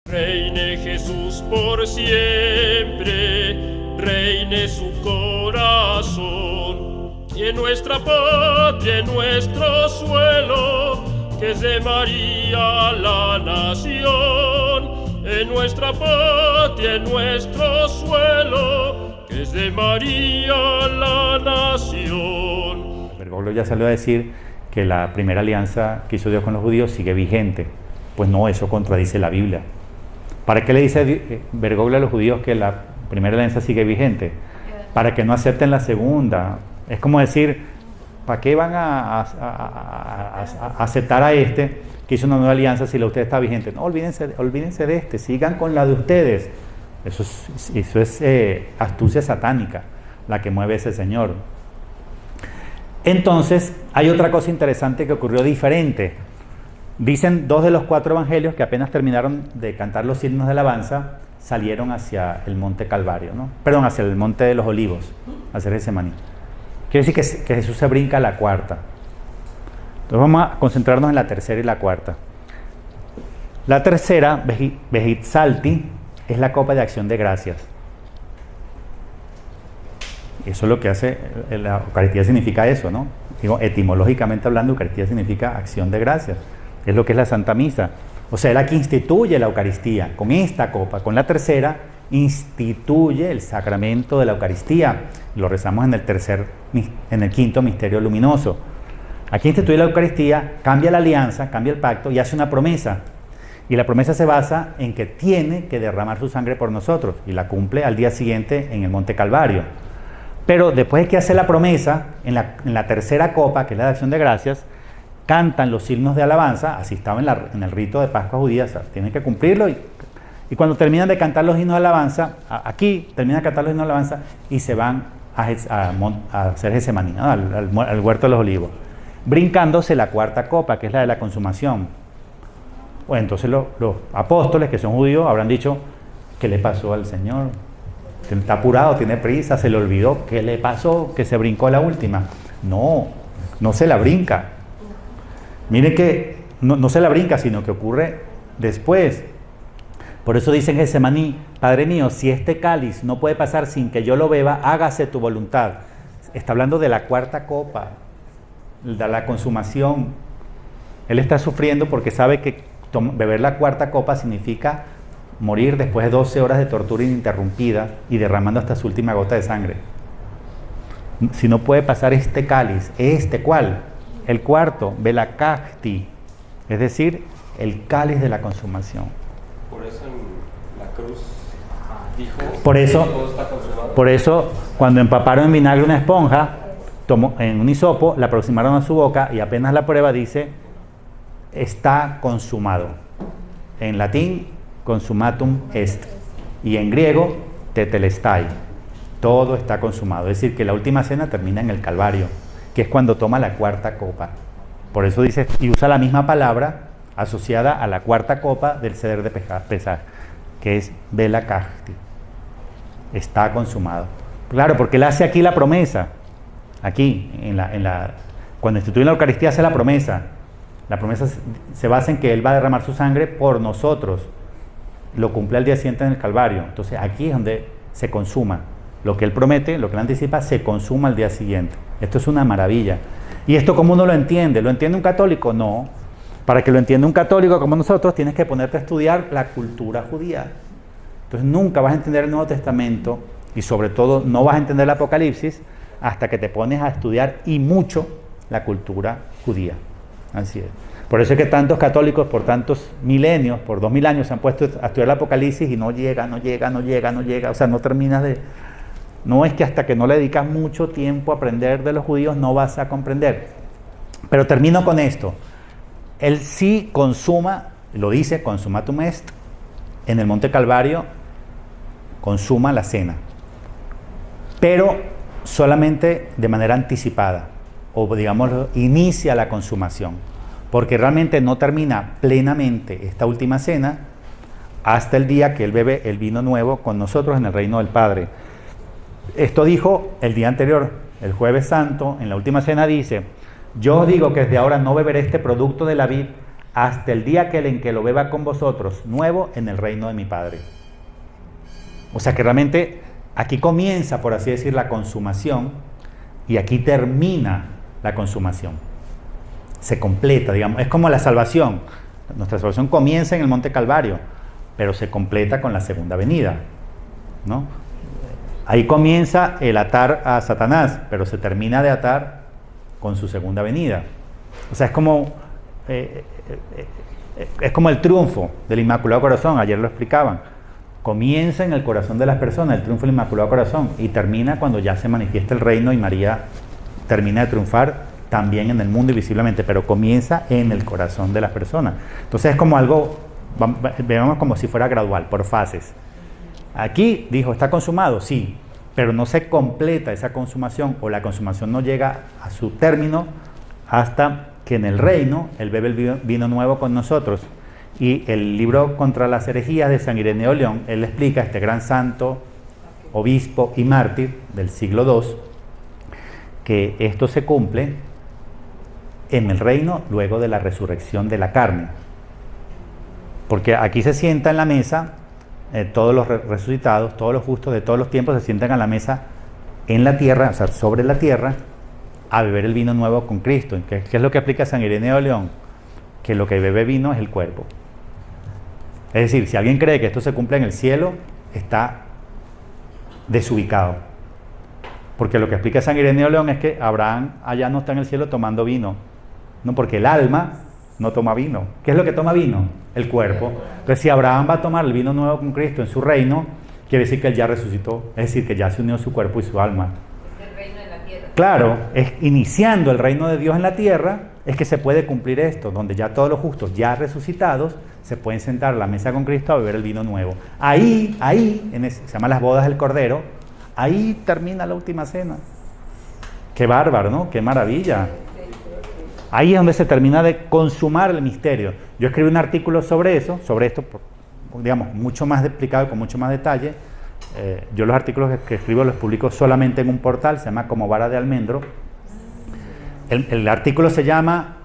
Reine Jesús por siempre, reine su corazón, y en nuestra patria, en nuestro suelo, que es de María la nación, en nuestra patria, en nuestro suelo, que es de María la nación. Bergoglio ya salió a decir que la primera alianza que hizo Dios con los judíos sigue vigente. Pues no, eso contradice la Biblia. ¿Para qué le dice Bergoglio a los judíos que la primera alianza sigue vigente? Para que no acepten la segunda. Es como decir, ¿para qué van a aceptar a este que hizo una nueva alianza si la de ustedes está vigente? No, olvídense de este, sigan con la de ustedes. Eso es astucia satánica, la que mueve ese señor. Entonces, hay otra cosa interesante que ocurrió diferente. Dicen 2 de los 4 evangelios que apenas terminaron de cantar los himnos de alabanza, salieron hacia el monte Calvario, ¿no? Perdón, hacia el monte de los Olivos, hacia Getsemaní. Quiere decir que Jesús se brinca a la cuarta. Entonces vamos a concentrarnos en la tercera y la cuarta. La tercera, Vejit Salti, es la copa de acción de gracias. Eso es lo que hace, la Eucaristía significa eso, ¿no? Digo, etimológicamente hablando, Eucaristía significa acción de gracias. Es lo que es la Santa Misa. O sea, él aquí instituye la Eucaristía. Con esta copa, con la tercera, instituye el sacramento de la Eucaristía. Lo rezamos en el quinto misterio luminoso. Aquí instituye la Eucaristía, cambia la alianza, cambia el pacto y hace una promesa. Y la promesa se basa en que tiene que derramar su sangre por nosotros. Y la cumple al día siguiente en el Monte Calvario. Pero después de que hace la promesa, en la tercera copa, que es la de acción de gracias, cantan los himnos de alabanza, así estaba en el rito de Pascua judía, o sea, tienen que cumplirlo, y cuando terminan de cantar los himnos de alabanza, aquí terminan de cantar los himnos de alabanza y se van a hacer Getsemaní, ¿no? al huerto de los olivos, brincándose la cuarta copa, que es la de la consumación. Bueno, entonces los apóstoles, que son judíos, habrán dicho, ¿qué le pasó al Señor? Está apurado, tiene prisa, se le olvidó. ¿Qué le pasó? Que se brincó la última. No se la brinca. Miren que no se la brinca, sino que ocurre después. Por eso dicen Getsemaní, Padre mío, si este cáliz no puede pasar sin que yo lo beba, hágase tu voluntad. Está hablando de la cuarta copa, de la consumación. Él está sufriendo porque sabe que beber la cuarta copa significa morir después de 12 horas de tortura ininterrumpida y derramando hasta su última gota de sangre. Si no puede pasar este cáliz, ¿cuál? El cuarto, Velakahti, es decir, el cáliz de la consumación. Por eso en la cruz dijo, por eso cuando empaparon en vinagre una esponja, en un hisopo, la aproximaron a su boca y apenas la prueba dice, está consumado. En latín, consumatum est, y en griego, tetelestai. Todo está consumado. Es decir, que la última cena termina en el Calvario, que es cuando toma la cuarta copa. Por eso dice, y usa la misma palabra asociada a la cuarta copa del Seder de Pesaj, que es Velakahti. Está consumado. Claro, porque él hace aquí la promesa. Aquí, cuando instituye la Eucaristía, hace la promesa. La promesa se basa en que él va a derramar su sangre por nosotros. Lo cumple al día siguiente en el Calvario. Entonces aquí es donde se consuma. Lo que él promete, lo que él anticipa, se consuma al día siguiente. Esto es una maravilla. ¿Y esto cómo uno lo entiende? ¿Lo entiende un católico? No. Para que lo entienda un católico como nosotros, tienes que ponerte a estudiar la cultura judía. Entonces nunca vas a entender el Nuevo Testamento y sobre todo no vas a entender el Apocalipsis hasta que te pones a estudiar y mucho la cultura judía. Así es. Por eso es que tantos católicos por tantos milenios, por 2000 años se han puesto a estudiar el Apocalipsis y no llega, o sea, no terminas de... No es que hasta que no le dedicas mucho tiempo a aprender de los judíos no vas a comprender. Pero termino con esto. Él sí consuma, lo dice, consumatum est, en el Monte Calvario, consuma la cena. Pero solamente de manera anticipada, o digamos, inicia la consumación. Porque realmente no termina plenamente esta última cena hasta el día que él bebe el vino nuevo con nosotros en el reino del Padre. Esto dijo el día anterior, el Jueves Santo, en la última cena dice, yo os digo que desde ahora no beberé este producto de la vid hasta el día en que lo beba con vosotros, nuevo en el reino de mi Padre. O sea que realmente aquí comienza, por así decir, la consumación, y aquí termina la consumación. Se completa, digamos, es como la salvación. Nuestra salvación comienza en el Monte Calvario, pero se completa con la segunda venida, ¿no? Ahí comienza el atar a Satanás, pero se termina de atar con su segunda venida. O sea, es como el triunfo del Inmaculado Corazón, ayer lo explicaban. Comienza en el corazón de las personas, el triunfo del Inmaculado Corazón, y termina cuando ya se manifiesta el reino y María termina de triunfar también en el mundo y visiblemente, pero comienza en el corazón de las personas. Entonces es como algo, veamos como si fuera gradual, por fases. Aquí dijo, ¿está consumado? Sí, pero no se completa esa consumación, o la consumación no llega a su término hasta que en el reino Él bebe el vino nuevo con nosotros. Y el libro Contra las herejías de San Ireneo de León, él explica, este gran santo, obispo y mártir del siglo II, que esto se cumple en el reino luego de la resurrección de la carne. Porque aquí se sienta en la mesa todos los resucitados, todos los justos de todos los tiempos se sientan a la mesa en la tierra, o sea, sobre la tierra, a beber el vino nuevo con Cristo. ¿Qué es lo que explica San Ireneo de León? Que lo que bebe vino es el cuerpo. Es decir, si alguien cree que esto se cumple en el cielo, está desubicado. Porque lo que explica San Ireneo de León es que Abraham allá no está en el cielo tomando vino. No, porque el alma no toma vino. ¿Qué es lo que toma vino? El cuerpo. Entonces, si Abraham va a tomar el vino nuevo con Cristo en su reino, quiere decir que él ya resucitó. Es decir, que ya se unió su cuerpo y su alma. Es el reino de la tierra. Claro, es iniciando el reino de Dios en la tierra, es que se puede cumplir esto, donde ya todos los justos, ya resucitados, se pueden sentar a la mesa con Cristo a beber el vino nuevo. Ahí, se llama las bodas del Cordero, ahí termina la última cena. Qué bárbaro, ¿no? Qué maravilla. Ahí es donde se termina de consumar el misterio. Yo escribí un artículo sobre esto, digamos, mucho más explicado y con mucho más detalle. Yo los artículos que escribo los publico solamente en un portal, se llama Como Vara de Almendro. El artículo se llama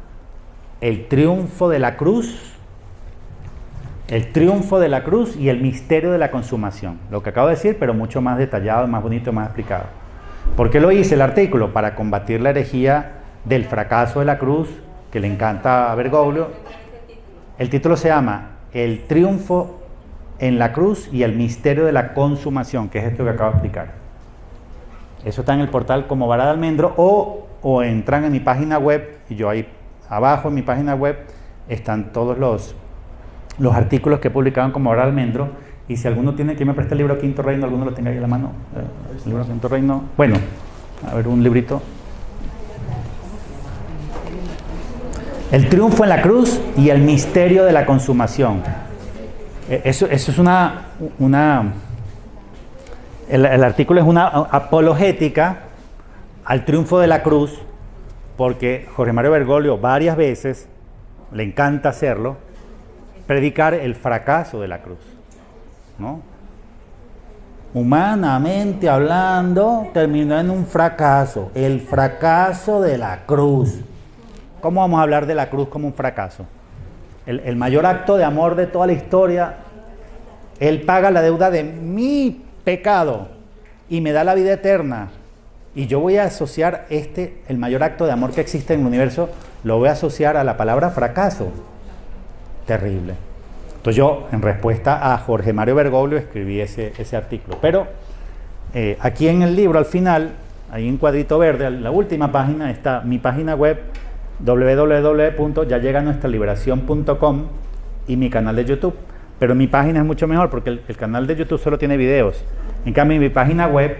El triunfo de la cruz. El triunfo de la cruz y el misterio de la consumación. Lo que acabo de decir, pero mucho más detallado, más bonito, más explicado. ¿Por qué lo hice el artículo? Para combatir la herejía del fracaso de la cruz, que le encanta a Bergoglio. El título se llama El triunfo en la cruz y el misterio de la consumación, que es esto que acabo de explicar. Eso está en el portal Como Vara de Almendro, o entran en mi página web, y yo ahí abajo en mi página web están todos los artículos que he publicado en Como Vara de Almendro. Y si alguno tiene, que me preste el libro Quinto Reino, alguno lo tenga ahí en la mano. El libro Quinto Reino. Bueno, a ver, un librito. El triunfo en la cruz y el misterio de la consumación. Eso es el artículo es una apologética al triunfo de la cruz, porque Jorge Mario Bergoglio varias veces, le encanta hacerlo, predicar el fracaso de la cruz, ¿no? Humanamente hablando, terminó en un fracaso, el fracaso de la cruz. ¿Cómo vamos a hablar de la cruz como un fracaso? El mayor acto de amor de toda la historia, Él paga la deuda de mi pecado y me da la vida eterna. Y yo voy a asociar el mayor acto de amor que existe en el universo, lo voy a asociar a la palabra fracaso. Terrible. Entonces yo, en respuesta a Jorge Mario Bergoglio, escribí ese artículo. Pero aquí en el libro, al final, ahí en cuadrito verde, en la última página, está mi página web, www.yalleganuestraliberacion.com, y mi canal de YouTube. Pero mi página es mucho mejor porque el canal de YouTube solo tiene videos. En cambio, en mi página web,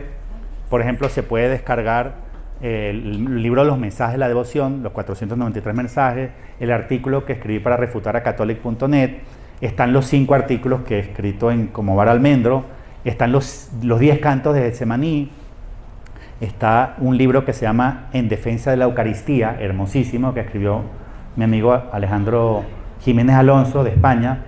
por ejemplo, se puede descargar el libro de los mensajes de la devoción, los 493 mensajes, el artículo que escribí para refutar a catholic.net, están los 5 artículos que he escrito en Como Vara de Almendro, están los 10 cantos de Getsemaní, está un libro que se llama En defensa de la Eucaristía, hermosísimo, que escribió mi amigo Alejandro Jiménez Alonso de España,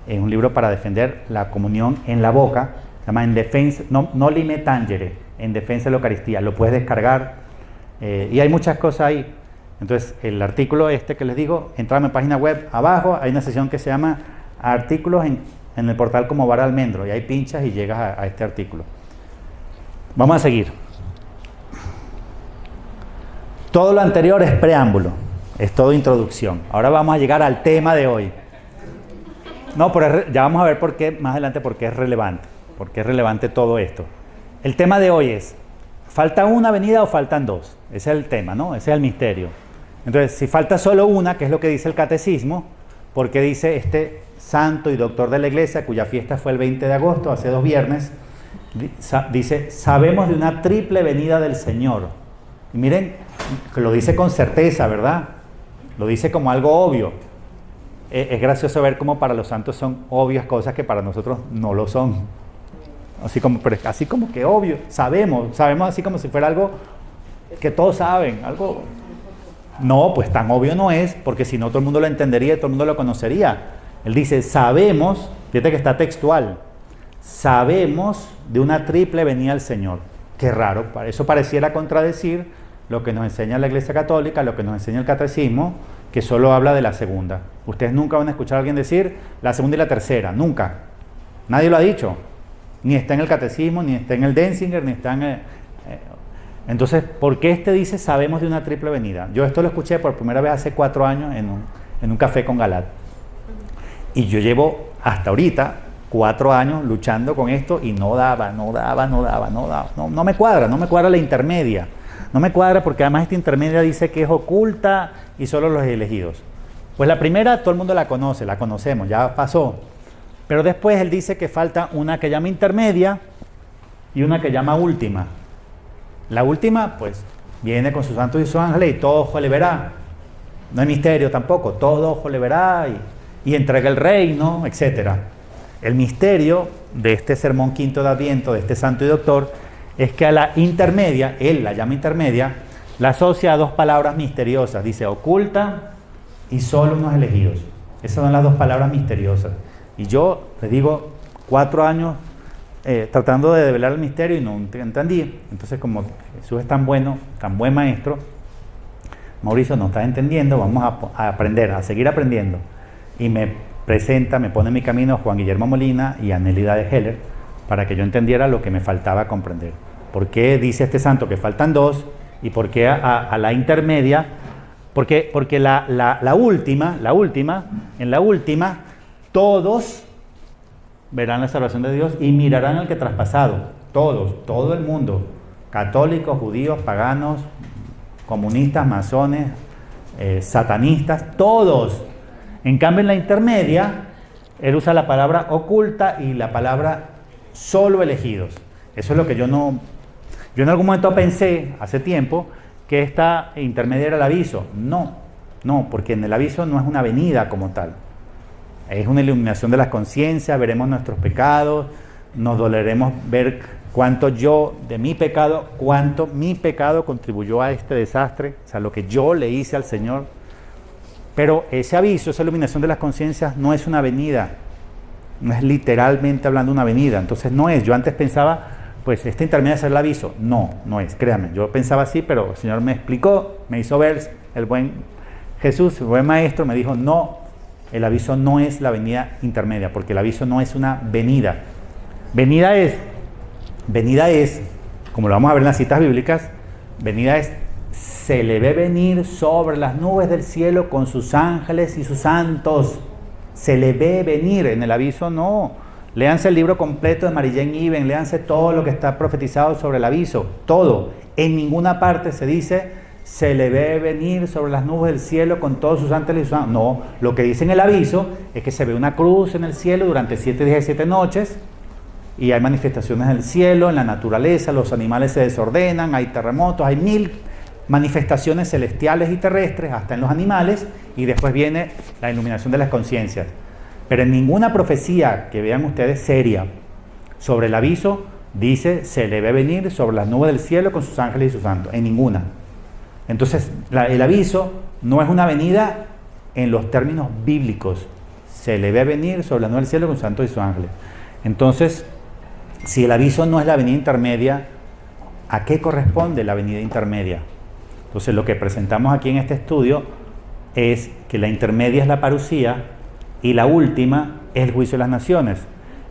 es un libro para defender la comunión en la boca, se llama En defensa, no lime tangere, En defensa de la Eucaristía, lo puedes descargar, y hay muchas cosas ahí. Entonces, el artículo este que les digo, entra a mi página web, abajo hay una sección que se llama artículos en el portal como vara almendro, y ahí pinchas y llegas a este artículo. Vamos a seguir. Todo lo anterior es preámbulo, es todo introducción. Ahora vamos a llegar al tema de hoy. No, pero ya vamos a ver por qué, más adelante, por qué es relevante todo esto. El tema de hoy es, ¿falta una avenida o faltan dos? Ese es el tema, ¿no? Ese es el misterio. Entonces, si falta solo una, que es lo que dice el catecismo, ¿por qué dice este santo y doctor de la iglesia, cuya fiesta fue el 20 de agosto, hace 2 viernes, dice, sabemos de una triple venida del Señor? Y miren, lo dice con certeza, ¿verdad? Lo dice como algo obvio. Es gracioso ver cómo para los santos son obvias cosas que para nosotros no lo son. Así como que obvio, sabemos así como si fuera algo que todos saben, algo. No, pues tan obvio no es, porque si no todo el mundo lo entendería y todo el mundo lo conocería. Él dice, sabemos, fíjate que está textual, sabemos de una triple venida del Señor. Qué raro, eso pareciera contradecir lo que nos enseña la Iglesia Católica, lo que nos enseña el catecismo, que solo habla de la segunda. Ustedes nunca van a escuchar a alguien decir la segunda y la tercera, nunca. Nadie lo ha dicho. Ni está en el catecismo, ni está en el Denzinger, ni está en... Entonces, ¿por qué dice sabemos de una triple venida? Yo esto lo escuché por primera vez hace 4 años en un café con Galat. Y yo llevo hasta ahorita 4 años luchando con esto y no me cuadra la intermedia. No me cuadra porque además esta intermedia dice que es oculta y solo los elegidos. Pues la primera todo el mundo la conoce, la conocemos, ya pasó. Pero después él dice que falta una que llama intermedia y una que llama última. La última, pues, viene con sus santos y sus ángeles y todo ojo le verá. No hay misterio tampoco, todo ojo le verá y entrega el reino, etc. El misterio de este sermón quinto de Adviento, de este santo y doctor, es que a la intermedia, él la llama intermedia, la asocia a 2 palabras misteriosas. Dice oculta y solo unos elegidos. Esas son las 2 palabras misteriosas. Y yo les digo, 4 años tratando de develar el misterio y no entendí. Entonces, como Jesús es tan bueno, tan buen maestro, Mauricio, no estás entendiendo, vamos a aprender, a seguir aprendiendo. Y me pone en mi camino Juan Guillermo Molina y Anélida de Heller para que yo entendiera lo que me faltaba comprender. ¿Por qué dice este santo que faltan 2? ¿Y por qué a la intermedia? Porque la última, en la última, todos verán la salvación de Dios y mirarán al que traspasado. Todos, todo el mundo. Católicos, judíos, paganos, comunistas, masones, satanistas, todos. En cambio, en la intermedia, él usa la palabra oculta y la palabra solo elegidos. Eso es lo que yo en algún momento pensé, hace tiempo, que esta intermedia era el aviso. No, porque en el aviso no es una venida como tal. Es una iluminación de las conciencias, veremos nuestros pecados, nos doleremos ver cuánto mi pecado contribuyó a este desastre, o sea, lo que yo le hice al Señor. Pero ese aviso, esa iluminación de las conciencias no es una venida, no es literalmente hablando una venida, entonces no es. Yo antes pensaba, pues esta intermedia es el aviso. No es, créanme, yo pensaba así, pero el Señor me explicó, me hizo ver, el buen Jesús, el buen maestro, me dijo, no, el aviso no es la venida intermedia, porque el aviso no es una venida. Venida es, como lo vamos a ver en las citas bíblicas, venida es, se le ve venir sobre las nubes del cielo con sus ángeles y sus santos. Se le ve venir, en el aviso no. Léanse el libro completo de Mary Jane Even, léanse todo lo que está profetizado sobre el aviso, todo. En ninguna parte se dice, se le ve venir sobre las nubes del cielo con todos sus ángeles y sus ángeles. No, lo que dice en el aviso es que se ve una cruz en el cielo durante 7 días y 7 noches, y hay manifestaciones del cielo, en la naturaleza, los animales se desordenan, hay terremotos, hay 1000 manifestaciones celestiales y terrestres, hasta en los animales, y después viene la iluminación de las conciencias. Pero en ninguna profecía que vean ustedes seria sobre el aviso dice, se le ve venir sobre las nubes del cielo con sus ángeles y sus santos, en ninguna. Entonces, el aviso no es una venida en los términos bíblicos, se le ve venir sobre las nubes del cielo con sus santos y sus ángeles. Entonces, si el aviso no es la venida intermedia, ¿a qué corresponde la venida intermedia? Entonces lo que presentamos aquí en este estudio es que la intermedia es la parucía y la última es el juicio de las naciones.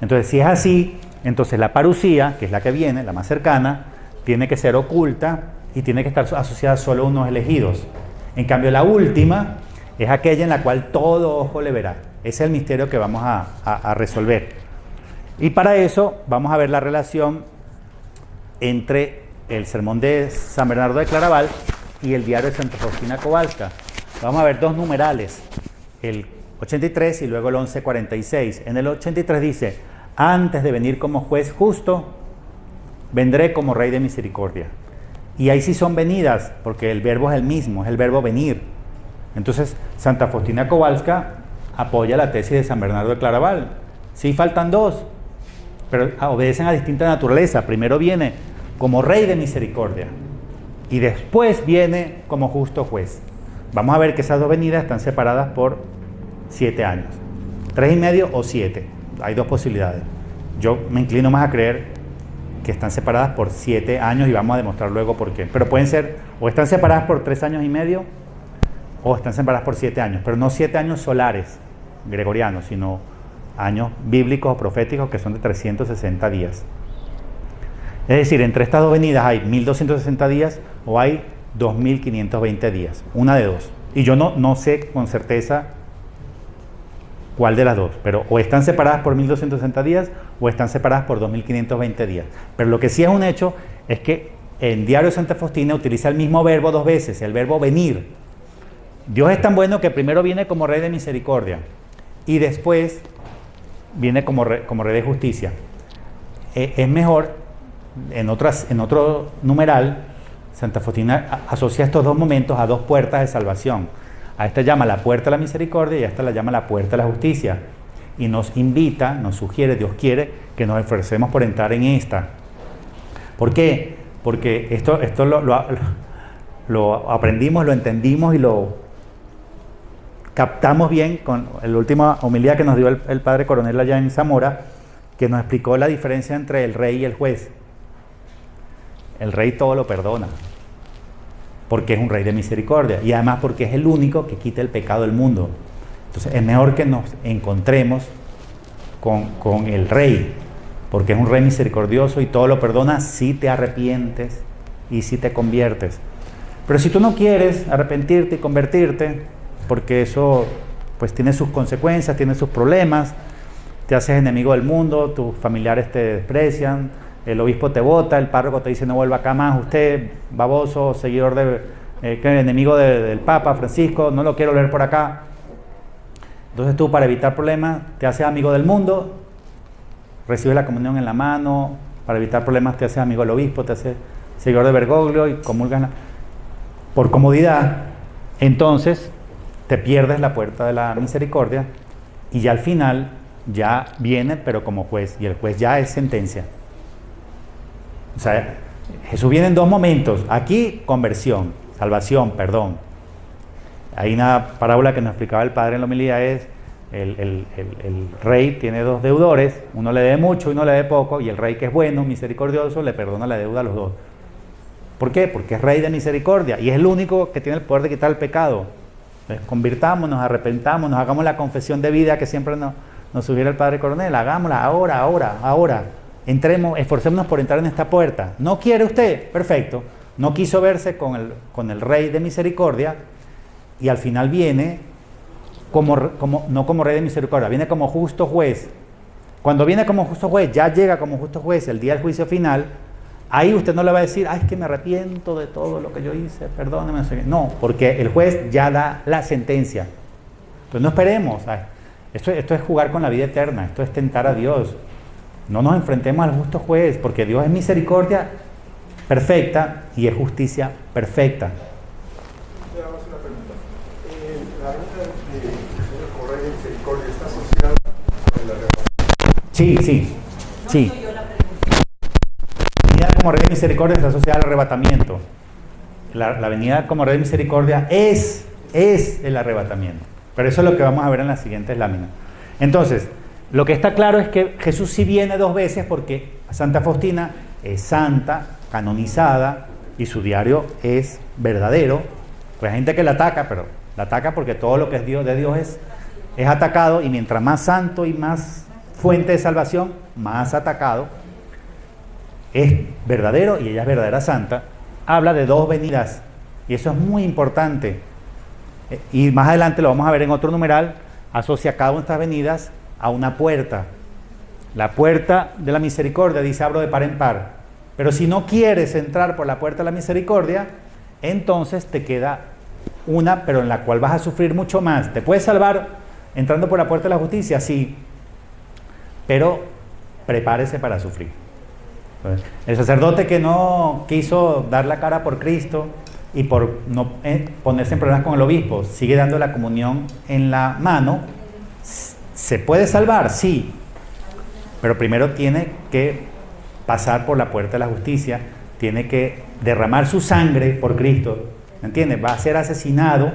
Entonces si es así, entonces la parucía, que es la que viene, la más cercana, tiene que ser oculta y tiene que estar asociada solo a unos elegidos. En cambio la última es aquella en la cual todo ojo le verá. Ese es el misterio que vamos a resolver. Y para eso vamos a ver la relación entre el sermón de San Bernardo de Claraval y el diario de Santa Faustina Kowalska. Vamos a ver dos numerales, el 83 y luego el 1146. En el 83 dice: antes de venir como juez justo, vendré como rey de misericordia. Y ahí sí son venidas, porque el verbo es el mismo, es el verbo venir. Entonces, Santa Faustina Kowalska apoya la tesis de San Bernardo de Claraval. Sí faltan dos, pero obedecen a distinta naturaleza. Primero viene como rey de misericordia y después viene como justo juez. Vamos a ver que esas dos venidas están separadas por 7 años. 3,5 o 7. Hay dos posibilidades. Yo me inclino más a creer que están separadas por 7 años y vamos a demostrar luego por qué. Pero pueden ser, o están separadas por 3,5 años o están separadas por 7 años, pero no 7 años solares, gregorianos, sino años bíblicos o proféticos que son de 360 días. Es decir, entre estas dos venidas hay 1260 días o hay 2520 días, una de dos. Y yo no sé con certeza cuál de las dos, pero o están separadas por 1260 días o están separadas por 2520 días. Pero lo que sí es un hecho es que en Diario de Santa Faustina utiliza el mismo verbo dos veces, el verbo venir. Dios es tan bueno que primero viene como rey de misericordia y después viene como rey de justicia. Es mejor, en otro numeral, Santa Faustina asocia estos dos momentos a dos puertas de salvación. A esta llama la puerta de la misericordia y a esta la llama la puerta de la justicia. Y nos invita, nos sugiere, Dios quiere que nos esforcemos por entrar en esta. ¿Por qué? Porque esto lo aprendimos, lo entendimos y lo captamos bien con la última homilía que nos dio el padre Coronel allá en Zamora, que nos explicó la diferencia entre el rey y el juez. El rey todo lo perdona, porque es un rey de misericordia y además porque es el único que quita el pecado del mundo. Entonces es mejor que nos encontremos con el rey, porque es un rey misericordioso y todo lo perdona si te arrepientes y si te conviertes. Pero si tú no quieres arrepentirte y convertirte, porque eso pues tiene sus consecuencias, tiene sus problemas, te haces enemigo del mundo, tus familiares te desprecian, el obispo te vota, el párroco te dice no vuelva acá más, usted baboso, seguidor enemigo del Papa Francisco, no lo quiero ver por acá. Entonces tú, para evitar problemas, te haces amigo del mundo, recibes la comunión en la mano, para evitar problemas te haces amigo del obispo, te haces seguidor de Bergoglio y comulgas por comodidad. Entonces te pierdes la puerta de la misericordia y ya al final ya viene pero como juez, y el juez ya es sentencia. O sea, Jesús viene en dos momentos. Aquí, conversión, salvación, perdón. Hay una parábola que nos explicaba el padre en la homilía, es el rey tiene dos deudores, uno le debe mucho y uno le debe poco, y el rey, que es bueno, misericordioso, le perdona la deuda a los dos. ¿Por qué? Porque es rey de misericordia y es el único que tiene el poder de quitar el pecado. Entonces, convirtámonos, arrepentámonos, hagamos la confesión de vida que siempre nos sugiere el padre Coronel, hagámosla ahora. Entremos, esforcémonos por entrar en esta puerta. ¿No quiere usted? Perfecto. No quiso verse con el rey de misericordia y al final viene no como rey de misericordia, viene como justo juez. Cuando viene como justo juez, ya llega como justo juez el día del juicio final. Ahí usted no le va a decir, es que me arrepiento de todo lo que yo hice, perdóneme. No, porque el juez ya da la sentencia. Entonces no esperemos. Esto es jugar con la vida eterna, esto es tentar a Dios. No nos enfrentemos al justo juez, porque Dios es misericordia perfecta y es justicia perfecta. Le damos una pregunta. ¿La vida de Jesús como rey de misericordia está asociada con el arrebatamiento? Sí. La venida como rey de misericordia está asociada al arrebatamiento. La venida como rey de misericordia es el arrebatamiento. Pero eso es lo que vamos a ver en las siguientes láminas. Entonces, lo que está claro es que Jesús sí viene dos veces, porque Santa Faustina es santa, canonizada, y su diario es verdadero, pues hay gente que la ataca, pero la ataca porque todo lo que es Dios, de Dios es atacado, y mientras más santo y más fuente de salvación, más atacado. Es verdadero y ella es verdadera santa. Habla de 2 venidas y eso es muy importante, y más adelante lo vamos a ver en otro numeral. Asocia cada una de estas venidas a una puerta. La puerta de la misericordia dice abro de par en par, pero si no quieres entrar por la puerta de la misericordia, entonces te queda una, pero en la cual vas a sufrir mucho más. ¿Te puedes salvar entrando por la puerta de la justicia? Sí, pero prepárese para sufrir. Entonces, el sacerdote que no quiso dar la cara por Cristo y por no ponerse en problemas con el obispo, sigue dando la comunión en la mano, ¿se puede salvar? Sí, pero primero tiene que pasar por la puerta de la justicia, tiene que derramar su sangre por Cristo, ¿entiendes? Va a ser asesinado.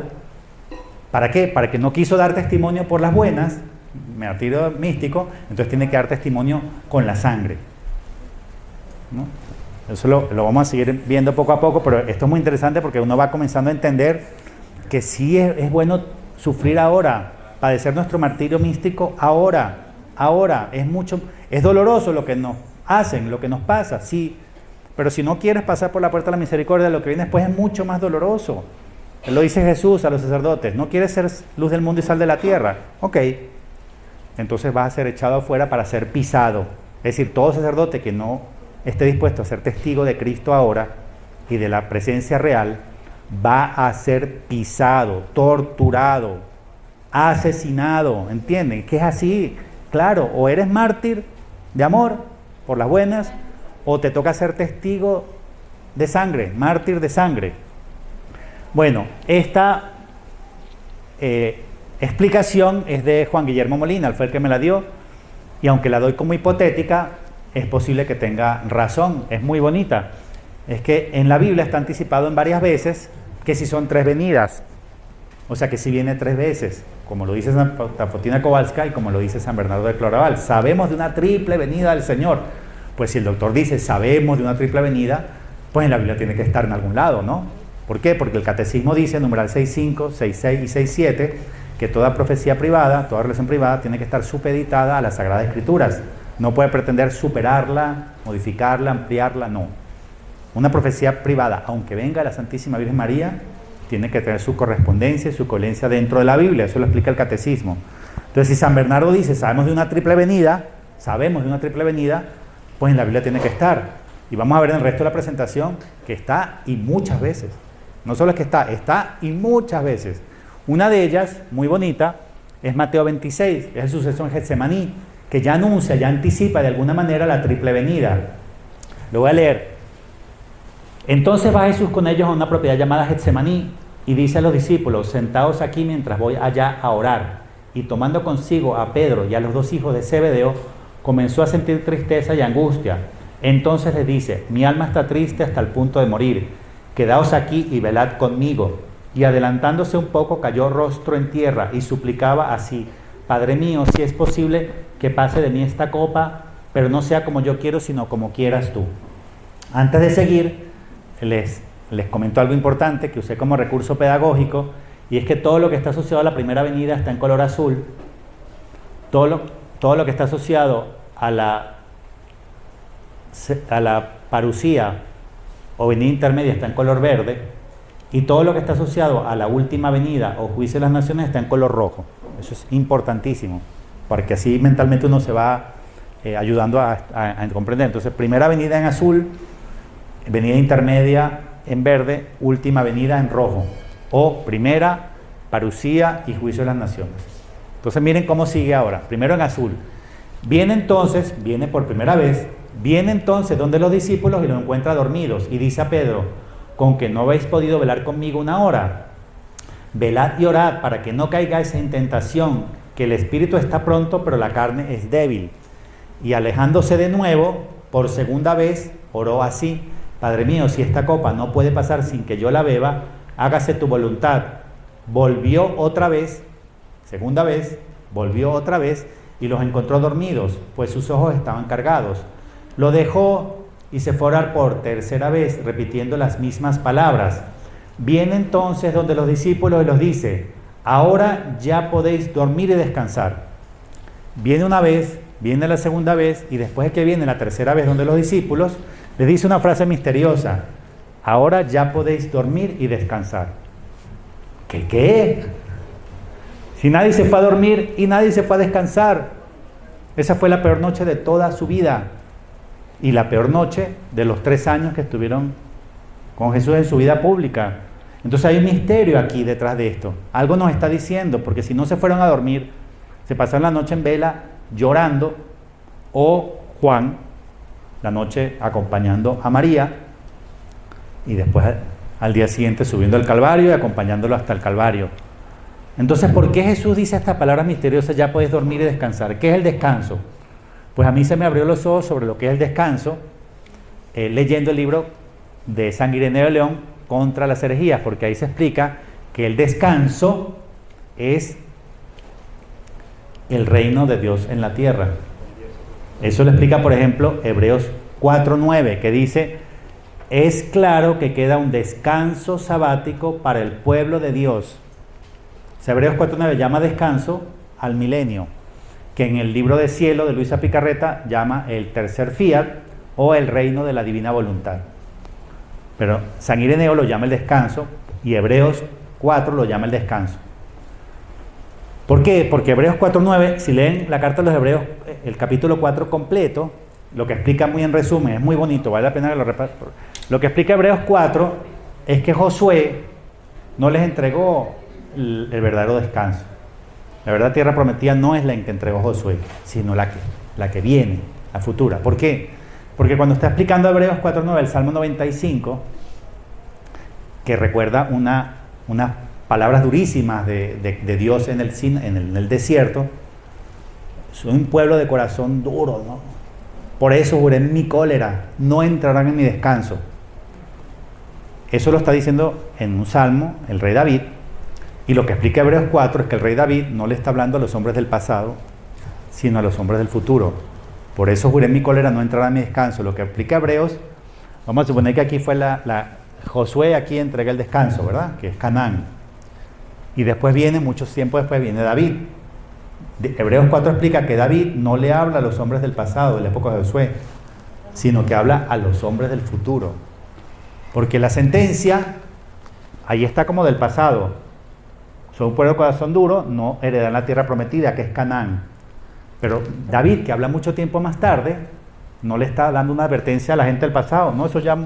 ¿Para qué? Para que no quiso dar testimonio por las buenas, martirio místico, entonces tiene que dar testimonio con la sangre, ¿no? Eso lo vamos a seguir viendo poco a poco, pero esto es muy interesante porque uno va comenzando a entender que sí es bueno sufrir ahora, padecer nuestro martirio místico ahora, es doloroso lo que nos hacen, lo que nos pasa, sí, pero si no quieres pasar por la puerta de la misericordia, lo que viene después es mucho más doloroso. Lo dice Jesús a los sacerdotes: no quieres ser luz del mundo y sal de la tierra, ok, entonces vas a ser echado afuera para ser pisado. Es decir, todo sacerdote que no esté dispuesto a ser testigo de Cristo ahora y de la presencia real, va a ser pisado, torturado, asesinado, ¿entienden? Que es así, claro, o eres mártir de amor por las buenas, o te toca ser testigo de sangre, mártir de sangre. Bueno, esta explicación es de Juan Guillermo Molina, fue el que me la dio, y aunque la doy como hipotética, es posible que tenga razón, es muy bonita. Es que en la Biblia está anticipado en varias veces que si son 3 venidas, o sea que si viene 3 veces, como lo dice Santa Faustina Kowalska y como lo dice San Bernardo de Claraval. Sabemos de una triple venida del Señor. Pues si el doctor dice sabemos de una triple venida, pues en la Biblia tiene que estar en algún lado, ¿no? ¿Por qué? Porque el catecismo dice, numeral 6.5, 6.6 y 6.7, que toda profecía privada, toda relación privada tiene que estar supeditada a las Sagradas Escrituras. No puede pretender superarla, modificarla, ampliarla, no. Una profecía privada, aunque venga de la Santísima Virgen María, tiene que tener su correspondencia y su coherencia dentro de la Biblia. Eso lo explica el catecismo. Entonces, si San Bernardo dice, sabemos de una triple venida, pues en la Biblia tiene que estar. Y vamos a ver en el resto de la presentación que está y muchas veces. No solo es que está y muchas veces. Una de ellas, muy bonita, es Mateo 26, es el suceso en Getsemaní, que ya anuncia, ya anticipa de alguna manera la triple venida. Lo voy a leer. Entonces va Jesús con ellos a una propiedad llamada Getsemaní y dice a los discípulos: sentaos aquí mientras voy allá a orar. Y tomando consigo a Pedro y a los 2 hijos de Zebedeo, comenzó a sentir tristeza y angustia. Entonces les dice: mi alma está triste hasta el punto de morir. Quedaos aquí y velad conmigo. Y adelantándose un poco, cayó rostro en tierra y suplicaba así: Padre mío, si es posible que pase de mí esta copa, pero no sea como yo quiero, sino como quieras tú. Antes de seguir, les comento algo importante que usé como recurso pedagógico, y es que todo lo que está asociado a la primera venida está en color azul, todo lo que está asociado a la parucía o venida intermedia está en color verde, y todo lo que está asociado a la última venida o juicio de las naciones está en color rojo. Eso es importantísimo, porque así mentalmente uno se va ayudando a comprender. Entonces, primera venida en azul, venida intermedia en verde, última venida en rojo, o primera, parucía y juicio de las naciones. Entonces miren cómo sigue ahora. Primero en azul. Viene por primera vez, viene entonces donde los discípulos y los encuentra dormidos, y dice a Pedro: con que no habéis podido velar conmigo una hora. Velad y orad para que no caigáis en tentación, que el espíritu está pronto, pero la carne es débil. Y alejándose de nuevo, por segunda vez, oró así: Padre mío, si esta copa no puede pasar sin que yo la beba, hágase tu voluntad. Volvió otra vez, segunda vez, volvió otra vez, y los encontró dormidos, pues sus ojos estaban cargados. Lo dejó y se fue a orar por tercera vez, repitiendo las mismas palabras. Viene entonces donde los discípulos y los dice: ahora ya podéis dormir y descansar. Viene una vez, viene la segunda vez, y después de que viene la tercera vez donde los discípulos, les dice una frase misteriosa: ahora ya podéis dormir y descansar. ¿Qué? Si nadie se fue a dormir y nadie se fue a descansar. Esa fue la peor noche de toda su vida. Y la peor noche de los 3 años que estuvieron con Jesús en su vida pública. Entonces hay un misterio aquí detrás de esto. Algo nos está diciendo, porque si no se fueron a dormir, se pasaron la noche en vela llorando, o Juan, la noche acompañando a María, y después al día siguiente subiendo al Calvario y acompañándolo hasta el Calvario. Entonces, ¿por qué Jesús dice esta palabra misteriosa: ya podéis dormir y descansar? ¿Qué es el descanso? Pues a mí se me abrió los ojos sobre lo que es el descanso, leyendo el libro de San Ireneo de León, Contra las herejías, porque ahí se explica que el descanso es el reino de Dios en la tierra. Eso lo explica, por ejemplo, Hebreos 4:9, que dice: es claro que queda un descanso sabático para el pueblo de Dios. Hebreos 4:9 llama descanso al milenio, que en el libro de Cielo de Luisa Picarreta llama el tercer fiat o el reino de la divina voluntad. Pero San Ireneo lo llama el descanso y Hebreos 4 lo llama el descanso. ¿Por qué? Porque Hebreos 4:9, si leen la carta de los Hebreos, el capítulo 4 completo, lo que explica muy en resumen, es muy bonito, vale la pena que lo repasen. Lo que explica Hebreos 4 es que Josué no les entregó el verdadero descanso. La verdad, tierra prometida no es la que entregó Josué, sino la que viene, la futura. ¿Por qué? Porque cuando está explicando Hebreos 4:9, el Salmo 95, que recuerda unas palabras durísimas de Dios en el desierto: soy un pueblo de corazón duro, ¿no? Por eso juré en mi cólera, no entrarán en mi descanso. Eso lo está diciendo en un salmo el rey David. Y lo que explica Hebreos 4 es que el rey David no le está hablando a los hombres del pasado, sino a los hombres del futuro. Por eso juré en mi cólera, no entrará en mi descanso. Lo que explica Hebreos, vamos a suponer que aquí fue Josué, aquí entrega el descanso, ¿verdad? Que es Canaán. Y después viene, mucho tiempo después, viene David. Hebreos 4 explica que David no le habla a los hombres del pasado, de la época de Josué, sino que habla a los hombres del futuro. Porque la sentencia, ahí está como del pasado. Son un pueblo de corazón duro, no heredan la tierra prometida, que es Canaán. Pero David, que habla mucho tiempo más tarde, no le está dando una advertencia a la gente del pasado. No, eso ya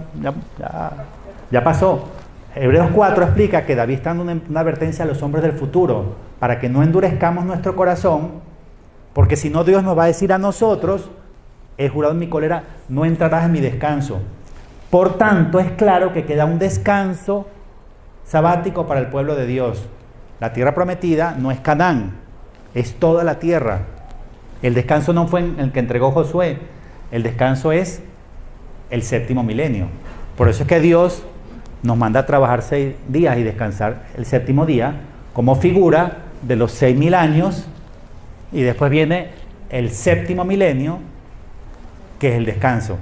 pasó. Hebreos 4 explica que David está dando una advertencia a los hombres del futuro, para que no endurezcamos nuestro corazón, porque si no, Dios nos va a decir a nosotros: he jurado en mi cólera, no entrarás en mi descanso. Por tanto, es claro que queda un descanso sabático para el pueblo de Dios. La tierra prometida no es Canaán, es toda la tierra. El descanso no fue en el que entregó Josué, el descanso es el séptimo milenio. Por eso es que Dios nos manda a trabajar 6 días y descansar el séptimo día, como figura de los 6.000 años, y después viene el séptimo milenio, que es el descanso.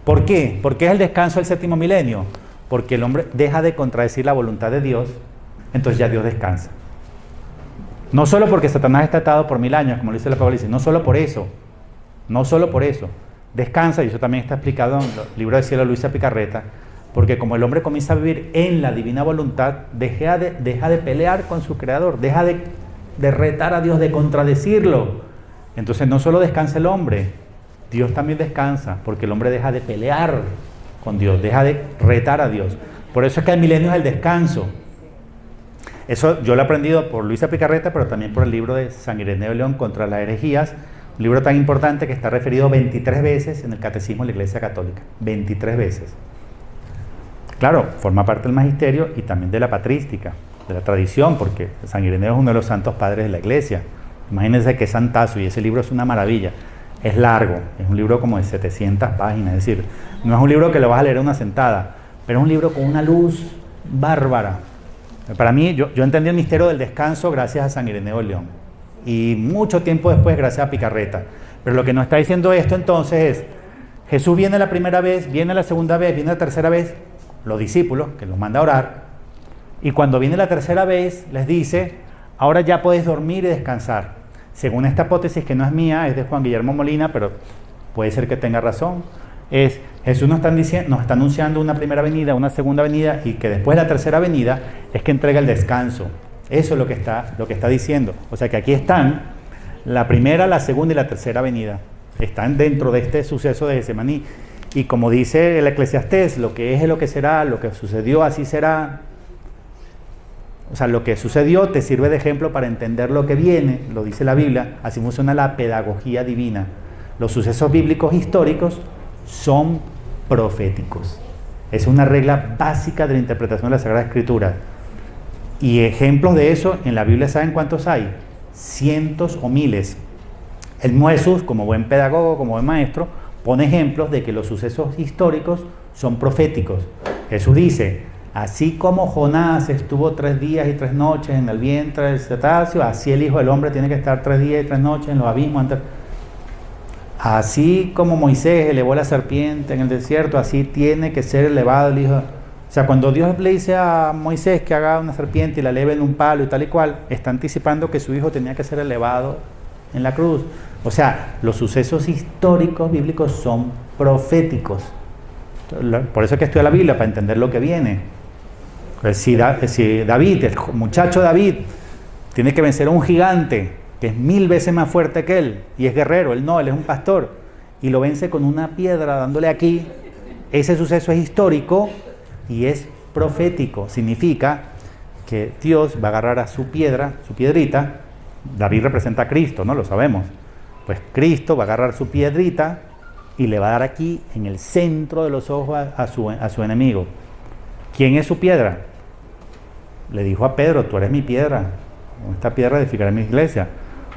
¿Por qué? ¿Por qué es el descanso el séptimo milenio? Porque el hombre deja de contradecir la voluntad de Dios, entonces ya Dios descansa. No solo porque Satanás está atado por 1000 años, como lo dice el Apocalipsis, no solo por eso, descansa, y eso también está explicado en el libro de Cielo de Luisa Picarreta, porque como el hombre comienza a vivir en la divina voluntad, deja de pelear con su creador, deja de retar a Dios, de contradecirlo. Entonces no solo descansa el hombre, Dios también descansa, porque el hombre deja de pelear con Dios, deja de retar a Dios. Por eso es que el milenio es el descanso. Eso yo lo he aprendido por Luisa Picarreta, pero también por el libro de San Ireneo de León, Contra las herejías, un libro tan importante que está referido 23 veces en el Catecismo de la Iglesia Católica. 23 veces. Claro, forma parte del magisterio y también de la patrística, de la tradición, porque San Ireneo es uno de los santos padres de la Iglesia. Imagínense qué santazo, y ese libro es una maravilla. Es largo, es un libro como de 700 páginas, es decir, no es un libro que lo vas a leer en una sentada, pero es un libro con una luz bárbara. Para mí, yo entendí el misterio del descanso gracias a San Ireneo de León, y mucho tiempo después gracias a Picarreta. Pero lo que nos está diciendo esto entonces es Jesús viene la primera vez, viene la segunda vez, viene la tercera vez, los discípulos, que los manda a orar, y cuando viene la tercera vez, les dice, ahora ya podéis dormir y descansar. Según esta hipótesis, que no es mía, es de Juan Guillermo Molina, pero puede ser que tenga razón, es Jesús nos está anunciando una primera venida, una segunda venida, y que después de la tercera venida es que entrega el descanso. Eso es lo que está diciendo. O sea que aquí están la primera, la segunda y la tercera venida. Están dentro de este suceso de Getsemaní. Y como dice el Eclesiastés, lo que es lo que será, lo que sucedió así será. O sea, lo que sucedió te sirve de ejemplo para entender lo que viene, lo dice la Biblia. Así funciona la pedagogía divina. Los sucesos bíblicos históricos son proféticos. Es una regla básica de la interpretación de la Sagrada Escritura. Y ejemplos de eso en la Biblia, ¿saben cuántos hay? Cientos o miles. El mismo Jesús, como buen pedagogo, como buen maestro, pone ejemplos de que los sucesos históricos son proféticos. Jesús dice, así como Jonás estuvo 3 días y 3 noches en el vientre del cetáceo, así el Hijo del Hombre tiene que estar 3 días y 3 noches en los abismos. Así como Moisés elevó la serpiente en el desierto, así tiene que ser elevado el Hijo. O sea, cuando Dios le dice a Moisés que haga una serpiente y la eleve en un palo y tal y cual, está anticipando que su hijo tenía que ser elevado en la cruz. O sea, los sucesos históricos bíblicos son proféticos. Por eso es que estudia la Biblia, para entender lo que viene. Si David, el muchacho David, tiene que vencer a un gigante que es 1000 veces más fuerte que él, y es guerrero, él no, él es un pastor, y lo vence con una piedra dándole aquí, ese suceso es histórico y es profético. Significa que Dios va a agarrar a su piedra, su piedrita. David representa a Cristo, ¿no? Lo sabemos. Pues Cristo va a agarrar su piedrita y le va a dar aquí en el centro de los ojos a su enemigo. ¿Quién es su piedra? Le dijo a Pedro, tú eres mi piedra, con esta piedra edificaré mi iglesia.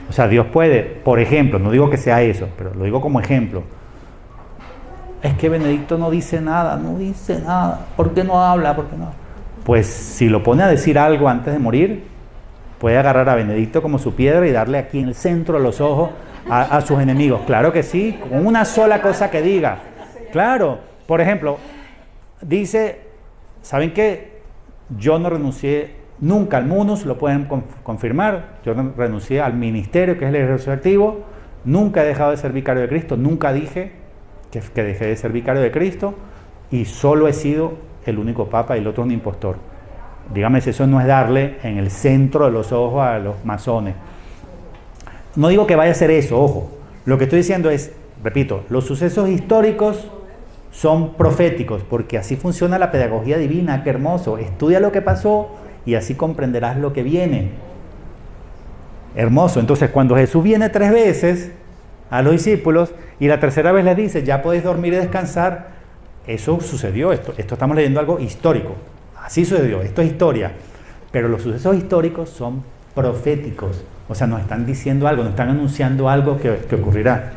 O sea, Dios puede, por ejemplo, no digo que sea eso, pero lo digo como ejemplo. Es que Benedicto no dice nada, ¿por qué no habla? ¿Por qué no? Pues si lo pone a decir algo antes de morir, puede agarrar a Benedicto como su piedra y darle aquí en el centro de los ojos a sus enemigos. Claro que sí, con una sola cosa que diga. Claro, por ejemplo, dice, ¿saben qué? Yo no renuncié nunca al munus, lo pueden confirmar. Yo renuncié al ministerio, que es el ejercicio activo. Nunca he dejado de ser vicario de Cristo. Nunca dije que dejé de ser vicario de Cristo. Y solo he sido el único papa y el otro un impostor. Dígame si eso no es darle en el centro de los ojos a los masones. No digo que vaya a ser eso, ojo. Lo que estoy diciendo es, repito, los sucesos históricos son proféticos, porque así funciona la pedagogía divina. Qué hermoso. Estudia lo que pasó y así comprenderás lo que viene. Hermoso. Entonces, cuando Jesús viene 3 veces a los discípulos y la tercera vez les dice, ya podéis dormir y descansar, eso sucedió. Esto estamos leyendo algo histórico. Así sucedió. Esto es historia. Pero los sucesos históricos son proféticos. O sea, nos están diciendo algo, nos están anunciando algo que ocurrirá.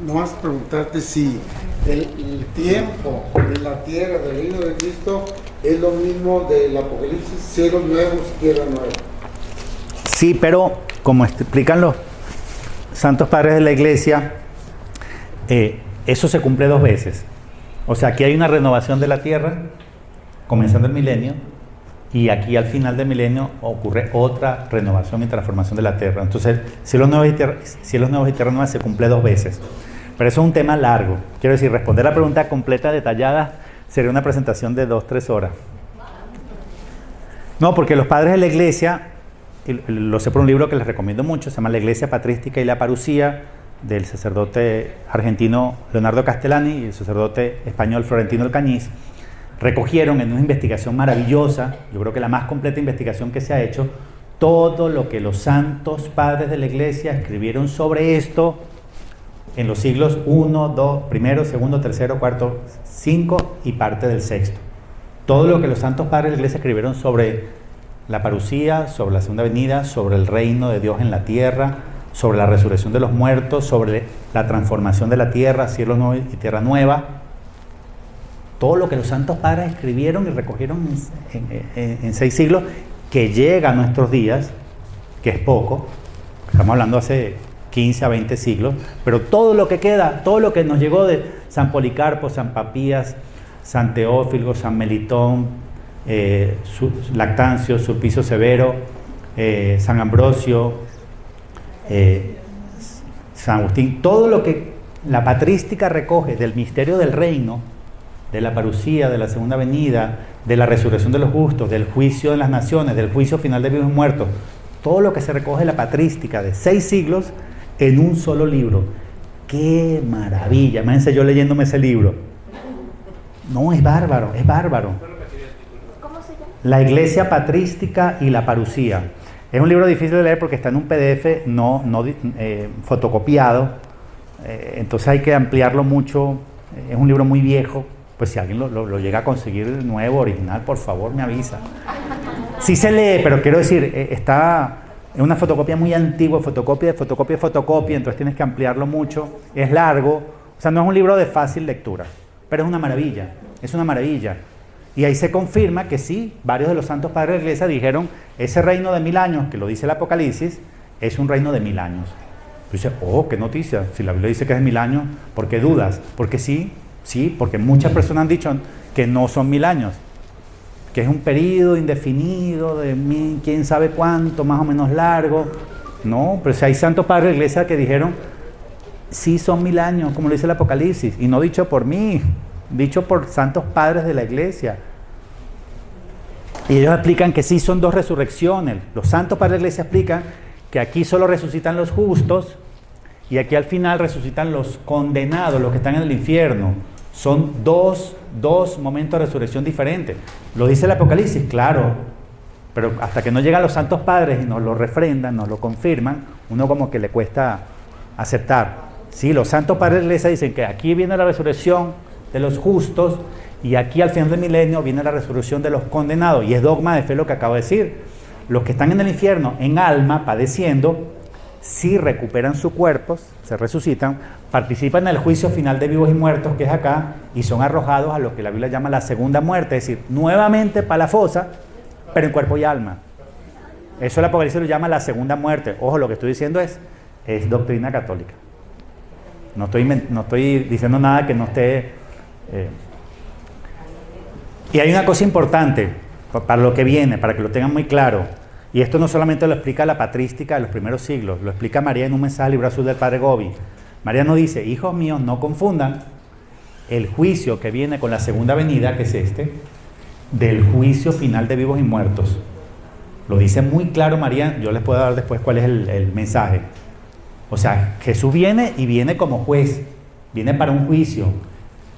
No vas a preguntarte si el tiempo de la tierra, del reino de Cristo, es lo mismo del Apocalipsis, cielos nuevos, tierra nueva. Sí, pero como explican los santos padres de la iglesia, eso se cumple 2 veces. O sea, aquí hay una renovación de la tierra, comenzando el milenio, y aquí al final del milenio ocurre otra renovación y transformación de la tierra. Entonces, cielos nuevos y tierra nueva se cumple 2 veces. Pero eso es un tema largo. Quiero decir, responder la pregunta completa, detallada, sería una presentación de 2-3 horas. No, porque los padres de la iglesia, lo sé por un libro que les recomiendo mucho, se llama La Iglesia Patrística y la Parucía, del sacerdote argentino Leonardo Castellani y el sacerdote español Florentino Alcañiz, recogieron en una investigación maravillosa, yo creo que la más completa investigación que se ha hecho, todo lo que los santos padres de la iglesia escribieron sobre esto en los siglos 1, 2, primero, segundo, tercero, cuarto, 5 y parte del 6. Todo lo que los santos padres de la iglesia escribieron sobre la parucía, sobre la segunda venida, sobre el reino de Dios en la tierra, sobre la resurrección de los muertos, sobre la transformación de la tierra, cielos nuevos y tierra nueva. Todo lo que los santos padres escribieron y recogieron en 6 siglos, que llega a nuestros días, que es poco, estamos hablando hace 15 a 20 siglos, pero todo lo que queda, todo lo que nos llegó de San Policarpo, San Papías, San Teófilo, San Melitón, Lactancio, Sulpicio Severo, San Ambrosio, San Agustín, todo lo que la patrística recoge del misterio del reino, de la parucía, de la segunda venida, de la resurrección de los justos, del juicio de las naciones, del juicio final de vivos y muertos, todo lo que se recoge de la patrística de 6 siglos en un solo libro. ¡Qué maravilla! Imagínense yo leyéndome ese libro. No, es bárbaro, es bárbaro. ¿Cómo se llama? La Iglesia Patrística y la Parucía. Es un libro difícil de leer porque está en un PDF no fotocopiado, entonces hay que ampliarlo mucho. Es un libro muy viejo, pues si alguien lo llega a conseguir nuevo, original, por favor me avisa. Sí se lee, pero quiero decir, está en una fotocopia muy antigua, fotocopia, entonces tienes que ampliarlo mucho, es largo, o sea, no es un libro de fácil lectura, pero es una maravilla, es una maravilla. Y ahí se confirma que sí, varios de los santos padres de la Iglesia dijeron, ese reino de 1000 años, que lo dice el Apocalipsis, es un reino de 1000 años. Tú dices, oh, qué noticia, si la Biblia dice que es de 1000 años, ¿por qué dudas? Porque sí, porque muchas personas han dicho que no son 1000 años, que es un periodo indefinido de quién sabe cuánto, más o menos largo. No, pero si hay santos padres de la Iglesia que dijeron, sí son 1000 años, como lo dice el Apocalipsis, y no dicho por mí, dicho por santos padres de la Iglesia. Y ellos explican que sí son 2 resurrecciones. Los santos padres de la Iglesia explican que aquí solo resucitan los justos y aquí al final resucitan los condenados, los que están en el infierno. Son dos momentos de resurrección diferentes. Lo dice el Apocalipsis, claro, pero hasta que no llegan los santos padres y nos lo refrendan, nos lo confirman, uno como que le cuesta aceptar. Sí, los santos padres de la Iglesia dicen que aquí viene la resurrección de los justos y aquí al final del milenio viene la resurrección de los condenados, y es dogma de fe lo que acabo de decir. Los que están en el infierno en alma padeciendo, si recuperan sus cuerpos, se resucitan, participan en el juicio final de vivos y muertos, que es acá, y son arrojados a lo que la Biblia llama la segunda muerte, es decir, nuevamente para la fosa, pero en cuerpo y alma. Eso el Apocalipsis lo llama la segunda muerte. Ojo, lo que estoy diciendo es doctrina católica. No estoy diciendo nada que no esté... Y hay una cosa importante para lo que viene, para que lo tengan muy claro, y esto no solamente lo explica la patrística de los primeros siglos, lo explica María en un mensaje del libro azul del Padre Gobi. María nos dice, hijos míos, no confundan el juicio que viene con la segunda venida, que es del juicio final de vivos y muertos. Lo dice muy claro María, yo les puedo dar después cuál es el mensaje. O sea, Jesús viene y viene como juez, viene para un juicio,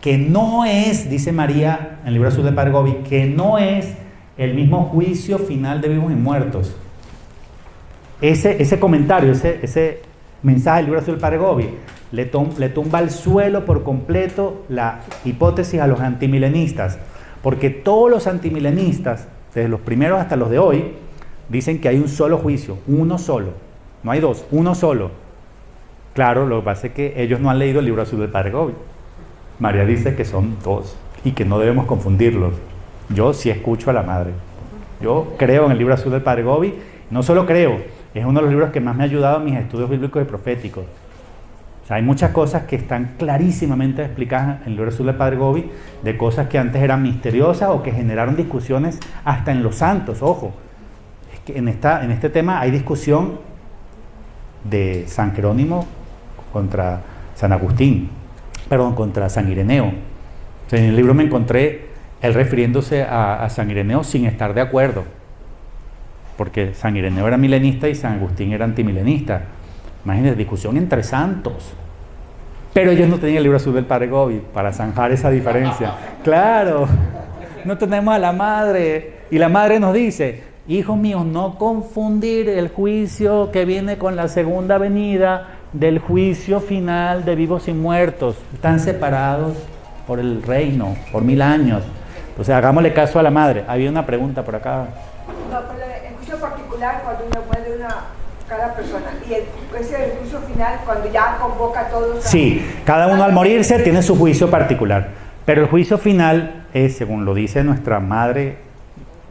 que no es, dice María en el libro azul del Padre Gobi, que no es el mismo juicio final de vivos y muertos. Ese comentario, ese mensaje del libro azul del Padre Gobi, le tumba al suelo por completo la hipótesis a los antimilenistas, porque todos los antimilenistas, desde los primeros hasta los de hoy, dicen que hay un solo juicio, uno solo, no hay 2, uno solo. Claro, lo que pasa es que ellos no han leído el libro azul del Padre Gobi. María dice que son 2 y que no debemos confundirlos. Yo sí escucho a la madre. Yo creo en el libro azul del Padre Gobi, no solo creo, es uno de los libros que más me ha ayudado en mis estudios bíblicos y proféticos. O sea, hay muchas cosas que están clarísimamente explicadas en el libro azul del Padre Gobi, de cosas que antes eran misteriosas o que generaron discusiones hasta en los santos. Ojo, es que en este tema hay discusión de San Jerónimo contra San Agustín, contra San Ireneo. O sea, en el libro me encontré él refiriéndose a San Ireneo sin estar de acuerdo, porque San Ireneo era milenista y San Agustín era antimilenista. Imagínense, discusión entre santos, pero ellos no tenían el libro azul del Padre Gobi para zanjar esa diferencia. Claro, no tenemos a la madre, y la madre nos dice, hijos míos, no confundir el juicio que viene con la segunda venida del juicio final de vivos y muertos. Están separados por el reino, por 1000 años. Entonces hagámosle caso a la madre. Había una pregunta por acá. No, pero el juicio particular cuando uno muere cada persona, y ese es el juicio final cuando ya convoca a todos. Sí, cada uno al morirse tiene su juicio particular, pero el juicio final es, según lo dice nuestra madre,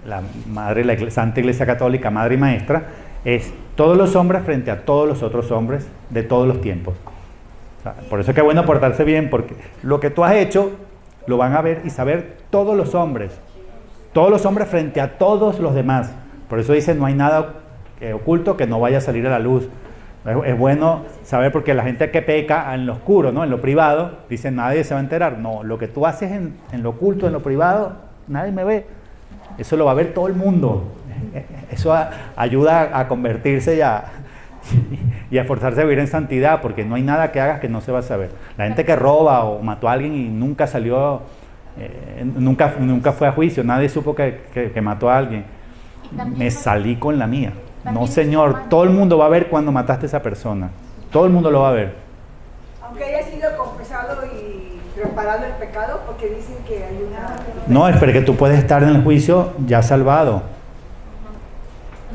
la madre de la Santa Iglesia Católica, madre y maestra, es Todos los hombres frente a todos los otros hombres de todos los tiempos. O sea, por eso es que es bueno portarse bien, porque lo que tú has hecho lo van a ver y saber todos los hombres frente a todos los demás. Por eso dice, no hay nada oculto que no vaya a salir a la luz. Es bueno saber, porque la gente que peca en lo oscuro, ¿no?, en lo privado, dice, nadie se va a enterar. No, lo que tú haces en lo oculto, en lo privado, nadie me ve. Eso lo va a ver todo el mundo. Eso ayuda a convertirse y a esforzarse a vivir en santidad, porque no hay nada que hagas que no se va a saber. La gente que roba o mató a alguien y nunca salió, nunca fue a juicio, nadie supo que mató a alguien. Me salí con la mía. No, señor, todo el mundo va a ver cuando mataste a esa persona. Todo el mundo lo va a ver. Aunque haya sido confesado y reparado el pecado, porque dicen que hay una... No, es porque tú puedes estar en el juicio ya salvado.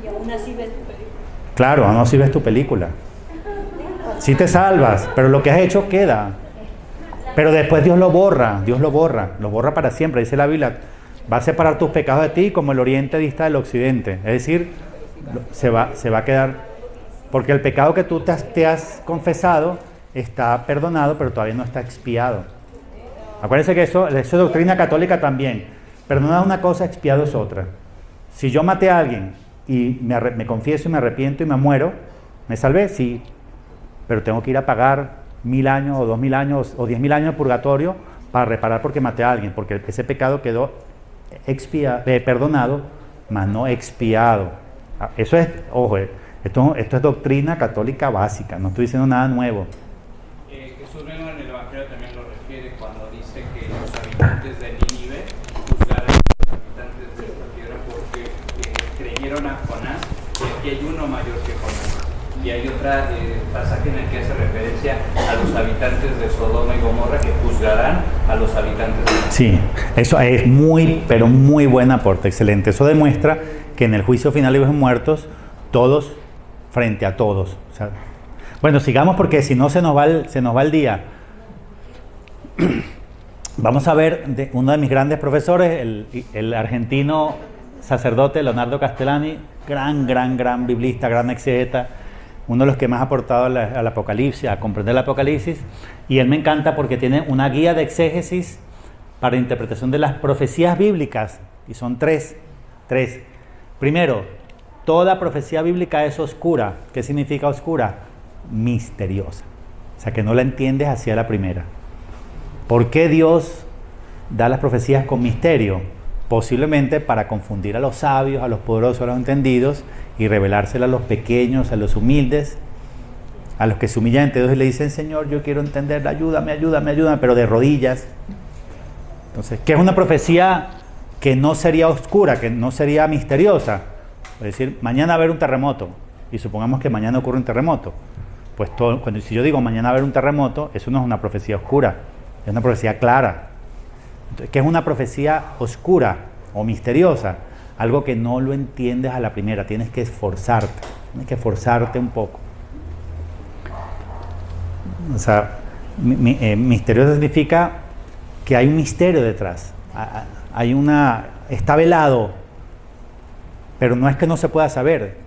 Y aún así ves tu película. Claro, aún así ves tu película. Sí te salvas, pero lo que has hecho queda. Pero después Dios lo borra para siempre. Dice la Biblia, va a separar tus pecados de ti como el oriente dista del occidente. Es decir, se va a quedar, porque el pecado que tú te has confesado está perdonado, pero todavía no está expiado. Acuérdense que eso es doctrina católica también. Perdonar es una cosa, expiado es otra. Si yo maté a alguien y me confieso y me arrepiento y me muero, ¿me salvé? Sí, pero tengo que ir a pagar 1000 años o 2000 años o 10.000 años de purgatorio para reparar porque maté a alguien, porque ese pecado quedó perdonado, mas no expiado. Eso es, ojo, esto es doctrina católica básica, no estoy diciendo nada nuevo. Jesús mismo en el Evangelio también lo refiere cuando dice que los habitantes de Nínive juzgaron a los habitantes de esta tierra porque creyeron a Jonás, y aquí hay uno mayor que Jonás. Y hay otro pasaje en el que hace referencia a los habitantes de Sodoma y Gomorra que juzgarán a los habitantes de Nínive. Sí, eso es pero muy buen aporte, excelente. Eso demuestra que en el juicio final de los muertos, todos frente a todos. O sea, bueno, sigamos porque si no se nos va el día. Vamos a ver uno de mis grandes profesores, el argentino sacerdote Leonardo Castellani, gran biblista, gran exegeta, uno de los que más ha aportado al Apocalipsis, a comprender el Apocalipsis, y él me encanta porque tiene una guía de exégesis para interpretación de las profecías bíblicas, y son tres. Primero, toda profecía bíblica es oscura. ¿Qué significa oscura? Misteriosa. O sea, que no la entiendes hacia la primera. ¿Por qué Dios da las profecías con misterio? Posiblemente para confundir a los sabios, a los poderosos, a los entendidos y revelárselas a los pequeños, a los humildes, a los que se humillan ante Dios y le dicen, Señor, yo quiero entender, ayúdame, pero de rodillas. Entonces, ¿qué es una profecía que no sería oscura, que no sería misteriosa? Es decir, mañana va a haber un terremoto, y supongamos que mañana ocurre un terremoto. Pues si yo digo mañana va a haber un terremoto, eso no es una profecía oscura, es una profecía clara. Entonces, ¿qué es una profecía oscura o misteriosa? Algo que no lo entiendes a la primera, tienes que esforzarte un poco. O sea, misterioso significa que hay un misterio detrás. Está velado, pero no es que no se pueda saber,